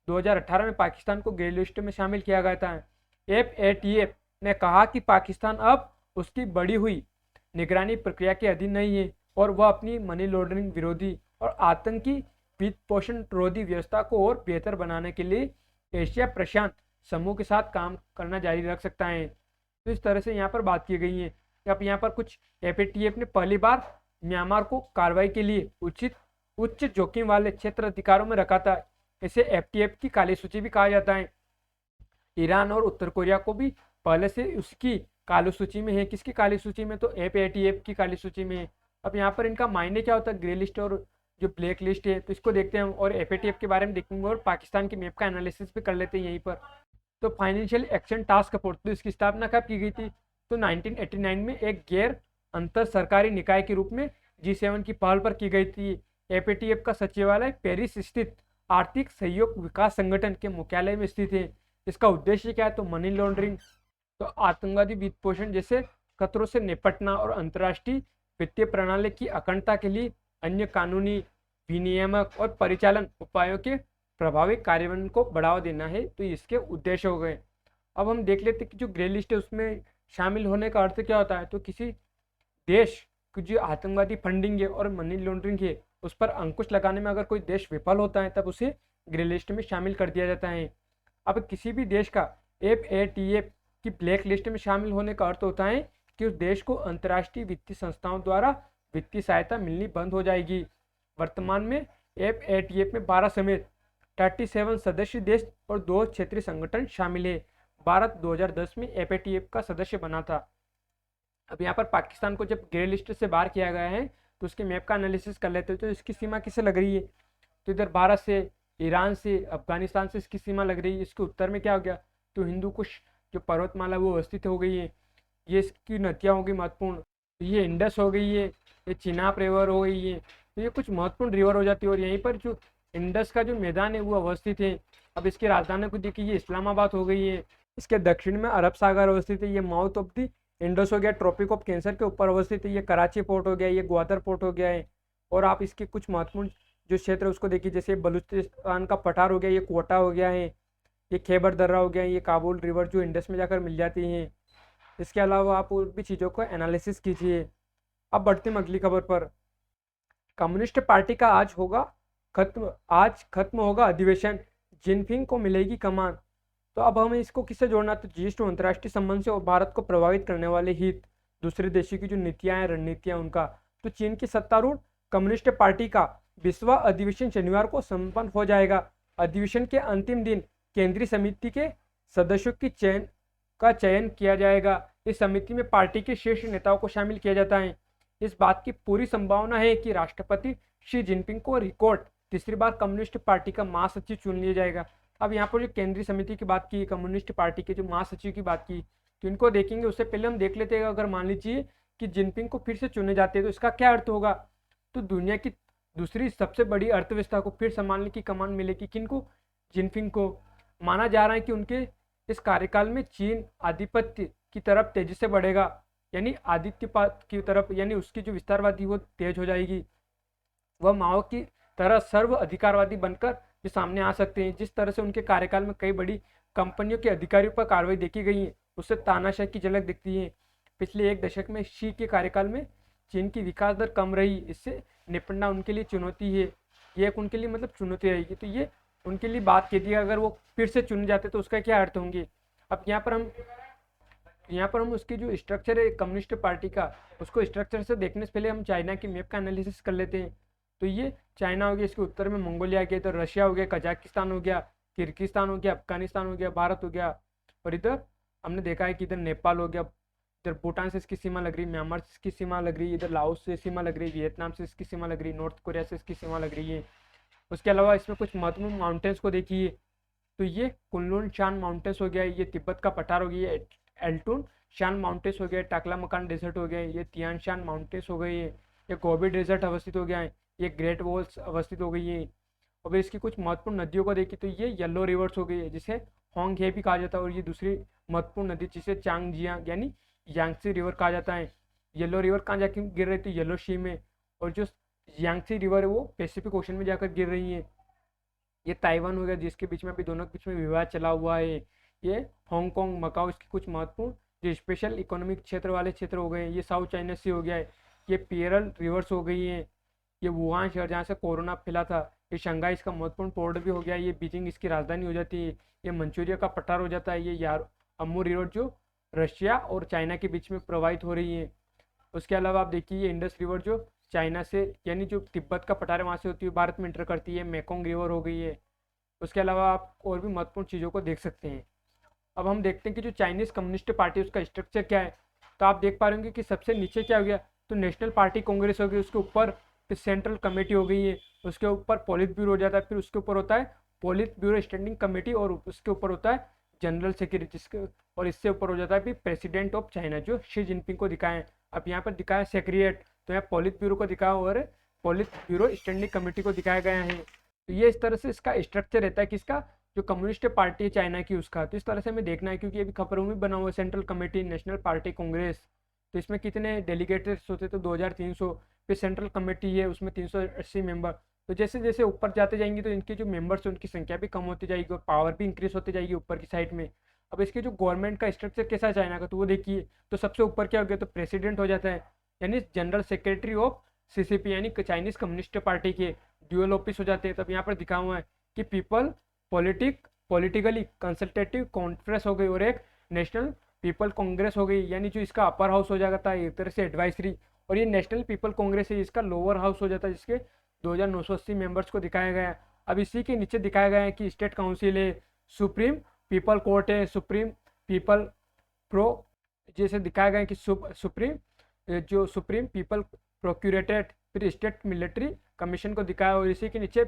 2018 में पाकिस्तान को ग्रे लिस्ट में शामिल किया गया था। FATF ने कहा कि पाकिस्तान अब उसकी बढ़ी हुई निगरानी प्रक्रिया के अधीन नहीं है और वह अपनी मनी लॉन्ड्रिंग विरोधी और आतंकी वित्त पोषण विरोधी व्यवस्था को और बेहतर बनाने के लिए एशिया प्रशांत समूह के साथ काम करना जारी रख सकता है। तो इस तरह से यहाँ पर बात की गई है। अब यहाँ पर कुछ FATF ने पहली बार म्यांमार को कार्रवाई के लिए उच्च जोखिम वाले क्षेत्र अधिकारों में रखा था। इसे FATF की काली सूची भी कहा जाता है। ईरान और उत्तर कोरिया को भी पहले से उसकी काली सूची में है। किसकी काली सूची में? तो FATF की काली सूची में है। अब यहाँ पर इनका मायने क्या होता है, ग्रे लिस्ट और जो ब्लैक लिस्ट है, तो इसको देखते हैं और FATF के बारे में देखेंगे और पाकिस्तान की मैप का एनालिसिस भी कर लेते हैं यहीं पर। तो फाइनेंशियल एक्शन टास्क फोर्स, तो इसकी स्थापना कब की गई थी? तो 1989 में एक गैर अंतर सरकारी निकाय के रूप में G7 की पहल पर की गई थी। FATF का सचिवालय पेरिस स्थित आर्थिक सहयोग विकास संगठन के मुख्यालय में स्थित है। इसका उद्देश्य क्या है? तो मनी लॉन्ड्रिंग, तो आतंकवादी वित्त पोषण जैसे खतरों से निपटना और अंतर्राष्ट्रीय वित्तीय प्रणाली की अखंडता के लिए अन्य कानूनी, विनियामक और परिचालन उपायों के प्रभावी कार्यान्वयन को बढ़ावा देना है। तो इसके उद्देश्य हो गए। अब हम देख लेते हैं कि जो ग्रे लिस्ट है उसमें शामिल होने का अर्थ क्या होता है। तो किसी देश की जो आतंकवादी फंडिंग है और मनी लॉन्ड्रिंग है उस पर अंकुश लगाने में अगर कोई देश विफल होता है तब उसे ग्रे लिस्ट में शामिल कर दिया जाता है। अब किसी भी देश का FATF की ब्लैक लिस्ट में शामिल होने का अर्थ होता है कि उस देश को अंतर्राष्ट्रीय वित्तीय संस्थाओं द्वारा वित्तीय सहायता मिलनी बंद हो जाएगी। वर्तमान में FATF में 12 समेत 37 सदस्य देश और 2 क्षेत्रीय संगठन शामिल है। भारत 2010 में FATF का सदस्य बना था। अब यहाँ पर पाकिस्तान को जब ग्रे लिस्ट से बाहर किया गया है तो उसके मैप का एनालिसिस कर लेते हैं। तो इसकी सीमा किससे लग रही है, तो इधर भारत से, ईरान से, अफगानिस्तान से इसकी सीमा लग रही है। इसके उत्तर में क्या हो गया, तो हिंदू कुश जो पर्वतमाला वो अवस्थित हो गई है। ये इसकी नदियाँ हो गई महत्वपूर्ण, तो ये इंडस हो गई है, ये चिनाब रिवर हो गई है। तो ये कुछ महत्वपूर्ण रिवर हो जाती है। और यहीं पर जो इंडस का जो मैदान है वो अवस्थित है। अब इसकी राजधानी को देखिए, ये इस्लामाबाद हो गई है। इसके दक्षिण में अरब सागर अवस्थित है, ये माउथ ऑफ द इंडस हो गया, ट्रॉपिक ऑफ कैंसर के ऊपर अवस्थित है। ये कराची पोर्ट हो गया, ये ग्वादर पोर्ट हो गया है। और आप इसके कुछ महत्वपूर्ण जो क्षेत्र है उसको देखिए, जैसे बलूचिस्तान का पठार हो गया, ये कोटा हो गया है, ये खैबर दर्रा हो गया, ये काबुल रिवर जो इंडस में जाकर मिल जाती हैं। इसके अलावा आप और भी चीज़ों को एनालिसिस कीजिए। अब बढ़ते हैं अगली खबर पर। कम्युनिस्ट पार्टी का आज खत्म होगा अधिवेशन, जिनपिंग को मिलेगी कमान। तो अब हमें इसको किससे जोड़ना, तो G7 अंतर्राष्ट्रीय संबंध से और भारत को प्रभावित करने वाले हित, दूसरे देशों की जो नीतियां हैं, रणनीतियां उनका। तो चीन की सत्तारूढ़ कम्युनिस्ट पार्टी का 20वां अधिवेशन शनिवार को संपन्न हो जाएगा। अधिवेशन के अंतिम दिन केंद्रीय समिति के सदस्यों की चयन किया जाएगा। इस समिति में पार्टी के शीर्ष नेताओं को शामिल किया जाता है। इस बात की पूरी संभावना है कि राष्ट्रपति शी जिनपिंग को रिकॉर्ड तीसरी बार कम्युनिस्ट पार्टी का महासचिव चुन लिया जाएगा। अब यहाँ पर जो केंद्रीय समिति की बात की, कम्युनिस्ट पार्टी के जो महासचिव की बात की, तो इनको देखेंगे। उससे पहले हम देख लेते हैं, अगर मान लीजिए कि जिनपिंग को फिर से चुने जाते हैं तो इसका क्या अर्थ होगा। तो दुनिया की दूसरी सबसे बड़ी अर्थव्यवस्था को फिर संभालने की कमान मिलेगी किनको, जिनपिंग को। माना जा रहा है कि उनके इस कार्यकाल में चीन आधिपत्य की तरफ तेजी से बढ़ेगा, यानी आदित्यपात की तरफ, यानी उसकी जो विस्तारवादी वो तेज हो जाएगी। वह माओ की तरह सर्व अधिकारवादी बनकर जो सामने आ सकते हैं। जिस तरह से उनके कार्यकाल में कई बड़ी कंपनियों के अधिकारियों पर कार्रवाई देखी गई है, उससे तानाशाही की झलक दिखती है। पिछले एक दशक में शी के कार्यकाल में चीन की विकास दर कम रही, इससे निपटना उनके लिए चुनौती है। ये एक उनके लिए मतलब चुनौती रहेगी। तो ये उनके लिए बात कहती है। अगर वो फिर से चुने जाते तो उसका क्या अर्थ होंगे। अब यहाँ पर हम उसकी जो स्ट्रक्चर है कम्युनिस्ट पार्टी का, उसको स्ट्रक्चर से देखने से पहले हम चाइना की मैप का एनालिसिस कर लेते हैं। तो ये चाइना हो गया, इसके उत्तर में मंगोलिया गया, इधर रशिया हो गया, कजाकिस्तान हो गया, किर्गिस्तान हो गया, अफगानिस्तान हो गया, भारत हो गया। और इधर हमने देखा है कि इधर नेपाल हो गया, इधर भूटान से इसकी सीमा लग रही है, म्यांमार से इसकी सीमा लग रही है, इधर लाओस से सीमा लग रही है, वियतनाम से इसकी सीमा लग रही है, नॉर्थ कोरिया से इसकी सीमा लग रही है। उसके अलावा इसमें कुछ महत्वपूर्ण माउंटेन्स को देखिए। तो ये कुनलुन शान माउंटेन्स हो गया, ये तिब्बत का पठार हो गया, एल्टून शान माउंटेन्स हो गया, टाकला मकान डेजर्ट हो गया, ये तियान शान माउंटेन्स हो गई है, ये गोबी डेजर्ट अवस्थित हो गया है, ये ग्रेट वॉल्स अवस्थित हो गई है। और इसकी कुछ महत्वपूर्ण नदियों को देखिए, तो ये येलो रिवर्स हो गई है, जिसे होंग हे भी कहा जाता है। और ये दूसरी महत्वपूर्ण नदी जिसे चांगजियांग यानी यांगसी रिवर कहा जाता है। येलो रिवर कहाँ जाके गिर रही थी, येलो सी में। और जो यांगसी रिवर है वो पैसिफिक ओशन में जाकर गिर रही है। ये ताइवान हो गया, जिसके बीच में अभी दोनों के बीच में विवाद चला हुआ है। ये हांगकांग, मकाओ, इसकी कुछ महत्वपूर्ण जो स्पेशल इकोनॉमिक क्षेत्र वाले क्षेत्र हो गए। ये साउथ चाइना सी हो गया है, ये पेरल रिवर्स हो गई है, ये वुहान शहर जहाँ से कोरोना फैला था, ये शंघाई इसका महत्वपूर्ण पोर्ट भी हो गया, ये बीजिंग इसकी राजधानी हो जाती है, ये मंचूरिया का पठार हो जाता है, ये यार अम्मू रिवर जो रशिया और चाइना के बीच में प्रवाहित हो रही है। उसके अलावा आप देखिए ये इंडस रिवर जो चाइना से यानी जो तिब्बत का पठार है वहाँ से होती हुई भारत में इंटर करती है, मेकोंग रिवर हो गई है। उसके अलावा आप और भी महत्वपूर्ण चीज़ों को देख सकते हैं। अब हम देखते हैं कि जो चाइनीज़ कम्युनिस्ट पार्टी उसका स्ट्रक्चर क्या है। तो आप देख पा रहे होंगे कि सबसे नीचे क्या हो गया, तो नेशनल पार्टी कांग्रेस हो गई, उसके ऊपर फिर सेंट्रल कमेटी हो गई है, उसके ऊपर पोलित ब्यूरो हो जाता है, फिर उसके ऊपर होता है पोलित ब्यूरो स्टैंडिंग कमेटी, और उसके ऊपर होता है जनरल सेक्रेटरी, जिसके और इससे ऊपर हो जाता है भी प्रेसिडेंट ऑफ चाइना जो शी जिनपिंग को दिखाएं। अब यहाँ पर दिखाया सेक्रेटरीट, तो यहाँ पोलित ब्यूरो को दिखाया और पोलित ब्यूरो स्टैंडिंग कमेटी को दिखाया गया है। तो ये इस तरह से इसका स्ट्रक्चर रहता है किसका, जो कम्युनिस्ट पार्टी है चाइना की उसका। तो इस तरह से हमें देखना है, क्योंकि अभी खबरों में बना हुआ है central committee national party Congress. तो इसमें कितने डेलीगेट्स होते तो 2300, फिर सेंट्रल कमेटी है उसमें 380 मेंबर। तो जैसे जैसे ऊपर जाते जाएंगे तो इनके जो मेंबर्स हैं उनकी संख्या भी कम होती जाएगी और पावर भी इंक्रीज होती जाएगी ऊपर की साइड में। अब इसके जो गवर्नमेंट का स्ट्रक्चर कैसा है चाइना का, तो वो देखिए। तो सबसे ऊपर क्या हो गया, तो प्रेसिडेंट हो जाता है, यानी जनरल सेक्रेटरी ऑफ सीसीपी यानी चाइनीज कम्युनिस्ट पार्टी के ड्यूअल ऑफिस हो जाते हैं। तब यहाँ पर दिखा हुआ है कि पॉलिटिकली कंसल्टेटिव कॉन्फ्रेंस हो गई और एक नेशनल पीपल कांग्रेस हो गई, यानी जो इसका अपर हाउस हो जाता है एक तरह से एडवाइजरी। और ये नेशनल पीपल कांग्रेस है, इसका लोअर हाउस हो जाता है, जिसके 2980 मेंबर्स को दिखाया गया है। अब इसी के नीचे दिखाया गया है कि स्टेट काउंसिल है, सुप्रीम पीपल कोर्ट है, सुप्रीम पीपल जैसे दिखाया गया है कि सुप्रीम पीपल प्रोक्यूरेटेड, फिर स्टेट मिलिट्री कमीशन को दिखाया, और इसी के नीचे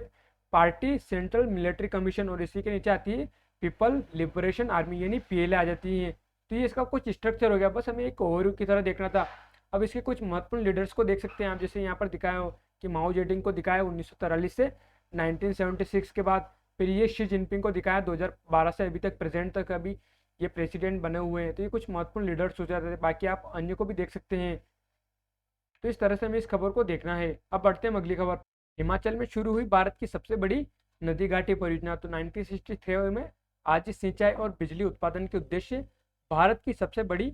पार्टी सेंट्रल मिलिट्री कमीशन, और इसी के नीचे आती है पीपल लिबरेशन आर्मी यानी पीएलए आ जाती है। तो ये इसका कुछ स्ट्रक्चर हो गया, बस हमें एक ओवरव्यू की तरह देखना था। अब इसके कुछ महत्वपूर्ण लीडर्स को देख सकते हैं आप, जैसे यहाँ पर दिखाया हो कि माओ जेडिंग को दिखाया 1943 से 1976 के बाद, फिर ये शी जिनपिंग को दिखाया 2012 से अभी तक प्रेजेंट तक अभी ये प्रेसिडेंट बने हुए हैं। तो ये कुछ महत्वपूर्ण लीडर्स हो जाते थे, बाकी आप अन्य को भी देख सकते हैं। तो इस तरह से हमें इस खबर को देखना है। अब बढ़ते हैं अगली खबर। हिमाचल में शुरू हुई भारत की सबसे बड़ी नदी घाटी परियोजना। तो 1963 में आज सिंचाई और बिजली उत्पादन के उद्देश्य भारत की सबसे बड़ी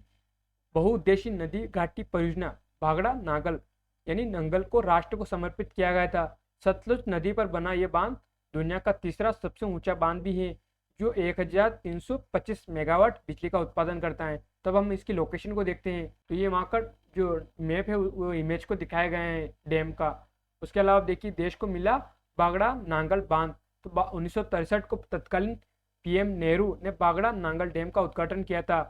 बहुउद्देशीय नदी घाटी परियोजना भाखड़ा नागल यानी नंगल को राष्ट्र को समर्पित किया गया था। सतलुज नदी पर बना यह बांध दुनिया का तीसरा सबसे ऊंचा बांध भी है, जो 1325 मेगावाट बिजली का उत्पादन करता है। तब हम इसकी लोकेशन को देखते हैं, तो ये वहाँ का जो मैप है वो इमेज को दिखाया गया है डैम का। उसके अलावा देखिए देश को मिला बागड़ा नांगल बांध। तो 1963 को तत्कालीन पीएम नेहरू ने बागड़ा नांगल डैम का उद्घाटन किया था।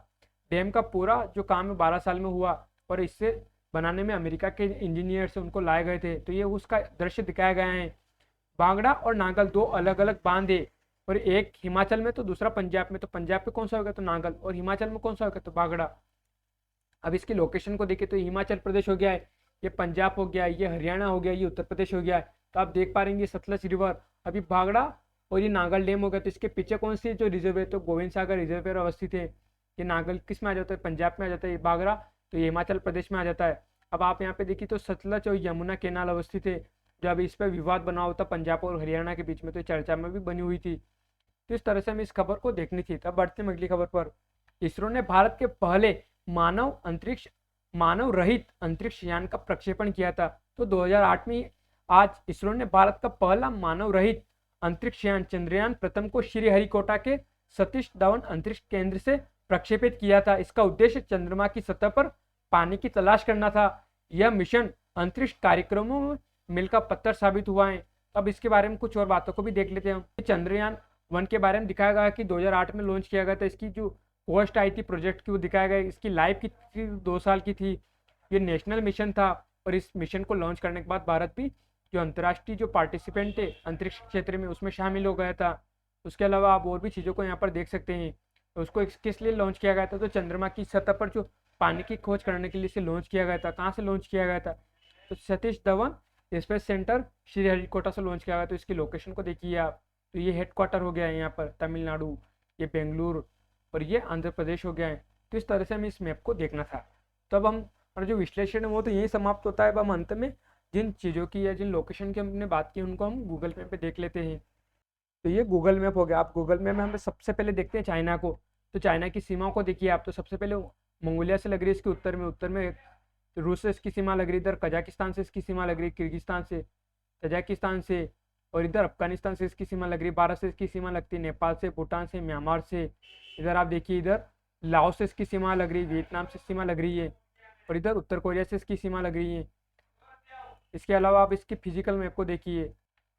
डैम का पूरा जो काम है 12 साल में हुआ, और इससे बनाने में अमेरिका के इंजीनियर्स उनको लाए गए थे। तो ये उसका दृश्य दिखाया गया है। बांगड़ा और नांगल दो अलग अलग बांध है, और एक हिमाचल में तो दूसरा पंजाब में। तो पंजाब में कौन सा होगा तो नांगल, और हिमाचल में कौन सा होगा तो बांगड़ा। अब इसकी लोकेशन को देखिए तो हिमाचल प्रदेश हो गया है, ये पंजाब हो गया, ये हरियाणा हो गया, ये उत्तर प्रदेश हो गया है। तो आप देख पा रहे हैं सतलज रिवर अभी बागड़ा और ये नांगल डैम हो गया। तो इसके पीछे कौन सी जो रिजर्व है तो गोविंद सागर रिजर्वेयर अवस्थित है। ये नांगल किस में आ जाता है पंजाब में आ जाता है, ये बागड़ा तो ये हिमाचल प्रदेश में आ जाता है। अब आप यहाँ पे देखिए तो सतलज और यमुना कैनाल अवस्थित है, जो अभी इस पर विवाद बना हुआ था पंजाब और हरियाणा के बीच में, तो चर्चा में भी बनी हुई थी। तो इस तरह से हमें इस खबर को देखनी थी। तब बढ़ते हैं अगली खबर पर। इसरो ने भारत के पहले मानव रहित अंतरिक्ष यान का प्रक्षेपण किया था। तो 2008 में आज इसरो ने भारत का पहला मानव रहित अंतरिक्ष यान चंद्रयान प्रथम को श्रीहरिकोटा के सतीश धवन अंतरिक्ष केंद्र से प्रक्षेपित किया था। इसका उद्देश्य चंद्रमा की सतह पर पानी की तलाश करना था। यह मिशन अंतरिक्ष कार्यक्रमों में मील का पत्थर साबित हुआ है। अब इसके बारे में कुछ और बातों को भी देख लेते हैं हम। चंद्रयान 1 के बारे में दिखाया गया कि 2008 में लॉन्च किया गया था। इसकी जो कॉस्ट आई थी प्रोजेक्ट की वो दिखाया गया, इसकी लाइफ की 2 साल की थी। ये नेशनल मिशन था, और इस मिशन को लॉन्च करने के बाद भारत भी जो अंतर्राष्ट्रीय जो पार्टिसिपेंट थे अंतरिक्ष क्षेत्र में उसमें शामिल हो गया था। उसके अलावा आप और भी चीज़ों को यहाँ पर देख सकते हैं। तो उसको किस लिए लॉन्च किया गया था तो चंद्रमा की सतह पर जो पानी की खोज करने के लिए इसे लॉन्च किया गया था। कहाँ से लॉन्च किया गया था तो सतीश धवन स्पेस सेंटर श्रीहरिकोटा से लॉन्च किया गया। तो इसकी लोकेशन को देखिए आप, तो ये हेडक्वार्टर हो गया है यहाँ पर तमिलनाडु, ये बेंगलुरु और ये आंध्र प्रदेश हो गया है। तो इस तरह से हमें इस मैप को देखना था। तो अब हम और जो विश्लेषण है वो तो यही समाप्त होता है। अब हम अंत में जिन चीज़ों की या जिन लोकेशन की हमने बात की उनको हम गूगल मैप पे देख लेते हैं। तो ये गूगल मैप हो गया। आप गूगल मैप में हमें सबसे पहले देखते हैं चाइना को। तो चाइना की सीमाओं को देखिए आप, तो सबसे पहले मंगोलिया से लग रही है इसके उत्तर में रूस से इसकी सीमा लग रही है, इधर कजाकिस्तान से इसकी सीमा लग रही है, किर्गिस्तान से, तजाकिस्तान से, और इधर अफगानिस्तान से इसकी सीमा लग रही है, भारत से इसकी सीमा लगती है, नेपाल से, भूटान से, म्यांमार से। इधर आप देखिए इधर लाओस से इसकी सीमा लग रही है, वियतनाम से सीमा लग रही है, और इधर उत्तर कोरिया से इसकी सीमा लग रही है। इसके अलावा आप इसकी फिजिकल मैप को देखिए,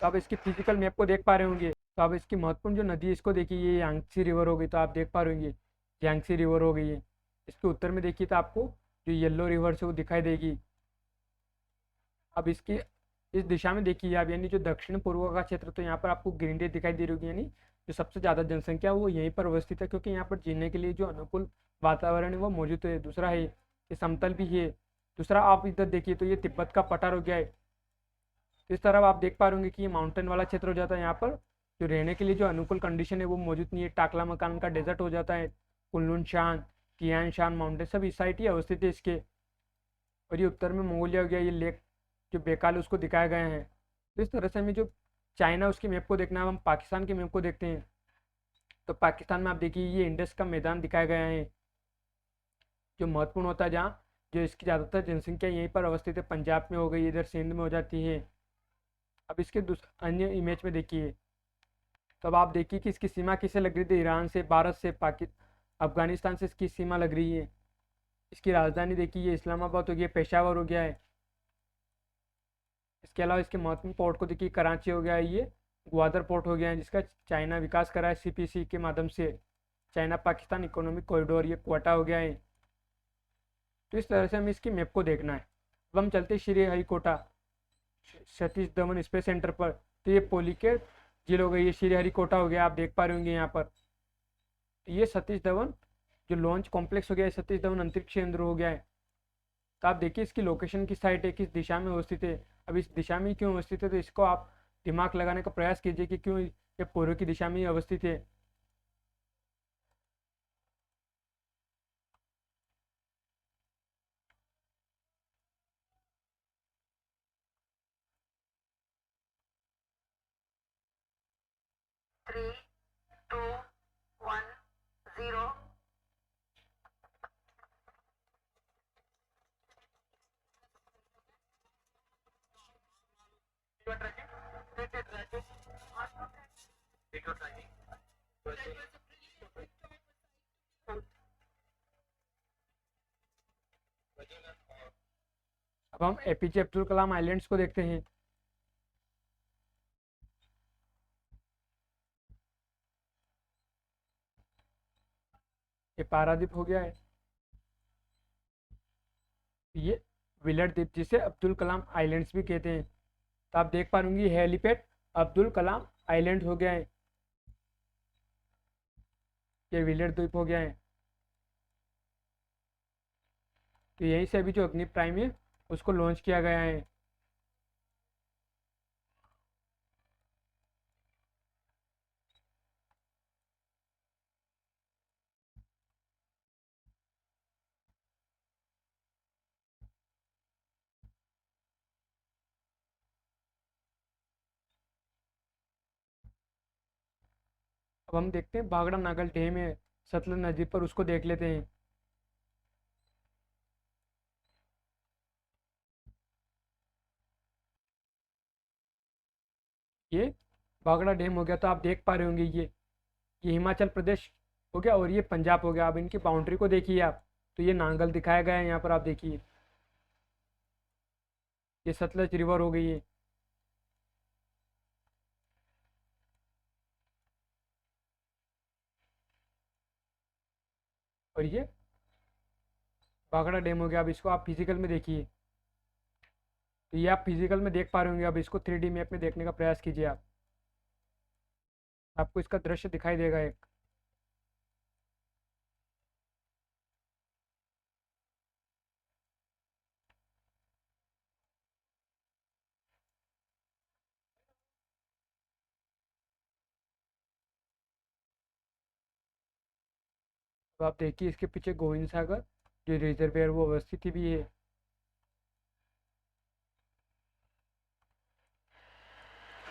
तो आप इसकी फिजिकल मैप को देख पा रहे होंगे। तो आप इसकी महत्वपूर्ण जो नदी है इसको देखिए, ये यांगसी रिवर हो गई, तो आप देख पा रहे होंगे यांगसी रिवर हो गई है। इसके उत्तर में देखिए तो आपको जो येलो रिवर से वो दिखाई देगी। अब इसकी इस दिशा में देखिए आप, यानी जो दक्षिण पूर्व का क्षेत्र, तो यहाँ पर आपको ग्रीन डे दिखाई दे रही होगी, यानी जो सबसे ज़्यादा जनसंख्या वो यहीं पर अवस्थित है, क्योंकि यहाँ पर जीने के लिए जो अनुकूल वातावरण है वो मौजूद है। दूसरा है ये समतल भी है। दूसरा आप इधर देखिए तो ये तिब्बत का पठार हो गया है। तो इस तरह आप देख पा रहे होंगे कि ये माउंटेन वाला क्षेत्र हो जाता है। यहाँ पर जो रहने के लिए जो अनुकूल कंडीशन है वो मौजूद नहीं है। टाकला मकान का डेजर्ट हो जाता है। कुनलुन शान, कियान शान माउंटेन सब इस साइड ही अवस्थित है इसके। और ये उत्तर में मंगोलिया हो गया, ये लेक जो बेकाल उसको दिखाए गए हैं। तो इस तरह से हमें जो चाइना उसके मैप को देखना है। हम पाकिस्तान के मैप को देखते हैं। तो पाकिस्तान में आप देखिए ये इंडस का मैदान दिखाया गया है, जो महत्वपूर्ण होता है, जहाँ जो इसकी ज़्यादातर जनसंख्या यहीं पर अवस्थित है। पंजाब में हो गई, इधर सिंध में हो जाती है। अब इसके अन्य इमेज में देखिए, तो अब आप देखिए कि इसकी सीमा किससे लग रही थी, ईरान से, भारत से, अफगानिस्तान से इसकी सीमा लग रही है। इसकी राजधानी देखिए ये इस्लामाबाद हो गया, पेशावर हो गया है। इसके अलावा इसके महत्वपूर्ण पोर्ट को देखिए, कराची हो गया है, ये ग्वादर पोर्ट हो गया है, जिसका चाइना विकास करा है सीपीसी के माध्यम से, चाइना पाकिस्तान इकोनॉमिक कॉरिडोर, ये क्वाटा हो गया है। तो इस तरह से हमें इसकी मैप को देखना है। अब हम चलते श्री हरिकोटा सतीश धवन स्पेस सेंटर पर। तो ये पोलिकेट झील हो गई, ये श्री हरिकोटा हो गया, आप देख पा रहे होंगे यहाँ पर। ये सतीश धवन जो लॉन्च कॉम्प्लेक्स हो गया है, सतीश धवन अंतरिक्ष केंद्र हो गया है। तो आप देखिए इसकी लोकेशन किस साइड है, किस दिशा में अवस्थित है। अब इस दिशा में क्यों अवस्थित है, तो इसको आप दिमाग लगाने का प्रयास कीजिए कि क्यों ये पूर्व की दिशा में ही अवस्थित है। Three two one zero. अब हम एपीजे अब्दुल कलाम आइलैंड्स को देखते हैं। ये पारादीप हो गया है, ये विलर द्वीप जिसे अब्दुल कलाम आइलैंड्स भी कहते हैं। तो आप देख पा रहे हेलीपैड अब्दुल कलाम आइलैंड हो गया है, ये विलर द्वीप हो गया है। तो यहीं से अभी जो अग्नि प्राइम है उसको लॉन्च किया गया है। अब हम देखते हैं भाखड़ा नागल डैम है सतलज नदी पर, उसको देख लेते हैं। ये भाखड़ा डैम हो गया, तो आप देख पा रहे होंगे ये हिमाचल प्रदेश हो गया और ये पंजाब हो गया। अब इनकी बाउंड्री को देखिए आप, तो ये नांगल दिखाया गया है यहाँ पर, आप देखिए ये सतलज रिवर हो गई है। और ये भाखड़ा डैम हो गया। अब इसको आप फिजिकल में देखिए, तो ये आप फिजिकल में देख पा रहे होंगे। अब इसको 3D मैप में देखने का प्रयास कीजिए आप, आपको इसका दृश्य दिखाई देगा एक। तो आप देखिए इसके पीछे गोविंद सागर जो रिजर्वेयर वो अवस्थित भी है।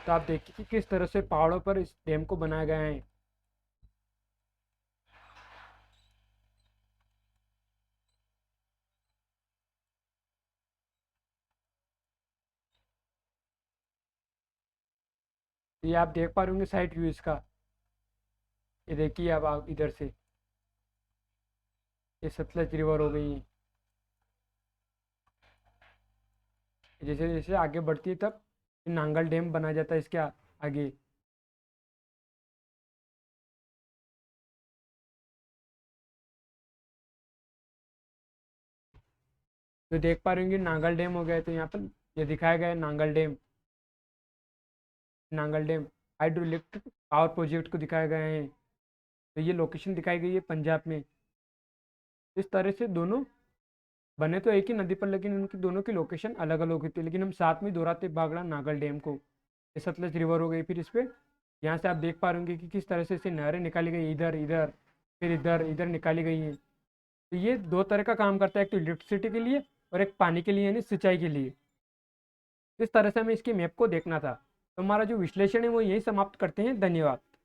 तो आप देखिए कि किस तरह से पहाड़ों पर इस डैम को बनाया गया है। ये आप देख पा रहे होंगे साइड व्यू इसका, ये देखिए अब आप इधर से ये सतलज रिवर हो गई। जैसे जैसे आगे बढ़ती है तब नांगल डैम बनाया जाता है इसके आगे। तो देख पा रहे होंगे नांगल डैम हो गया है, तो यहाँ पर ये दिखाया गया है Nangal dam. Nangal dam hydro electric power project को दिखाया गया है। तो ये लोकेशन दिखाई गई है पंजाब में। इस तरह से दोनों बने तो एक ही नदी पर, लेकिन उनकी दोनों की लोकेशन अलग अलग होती है, लेकिन हम साथ में दोहराते भाखड़ा नागल डैम को। ये सतलज रिवर हो गई, फिर इस पे यहाँ से आप देख पा रहे होंगे कि किस तरह से इसे नहरें निकाली गई, इधर इधर फिर इधर इधर निकाली गई हैं। तो ये दो तरह का काम करता है, एक तो इलेक्ट्रिसिटी के लिए और एक पानी के लिए यानी सिंचाई के लिए। इस तरह से हमें इसकी मैप को देखना था। तो हमारा जो विश्लेषण है वो यही समाप्त करते हैं। धन्यवाद।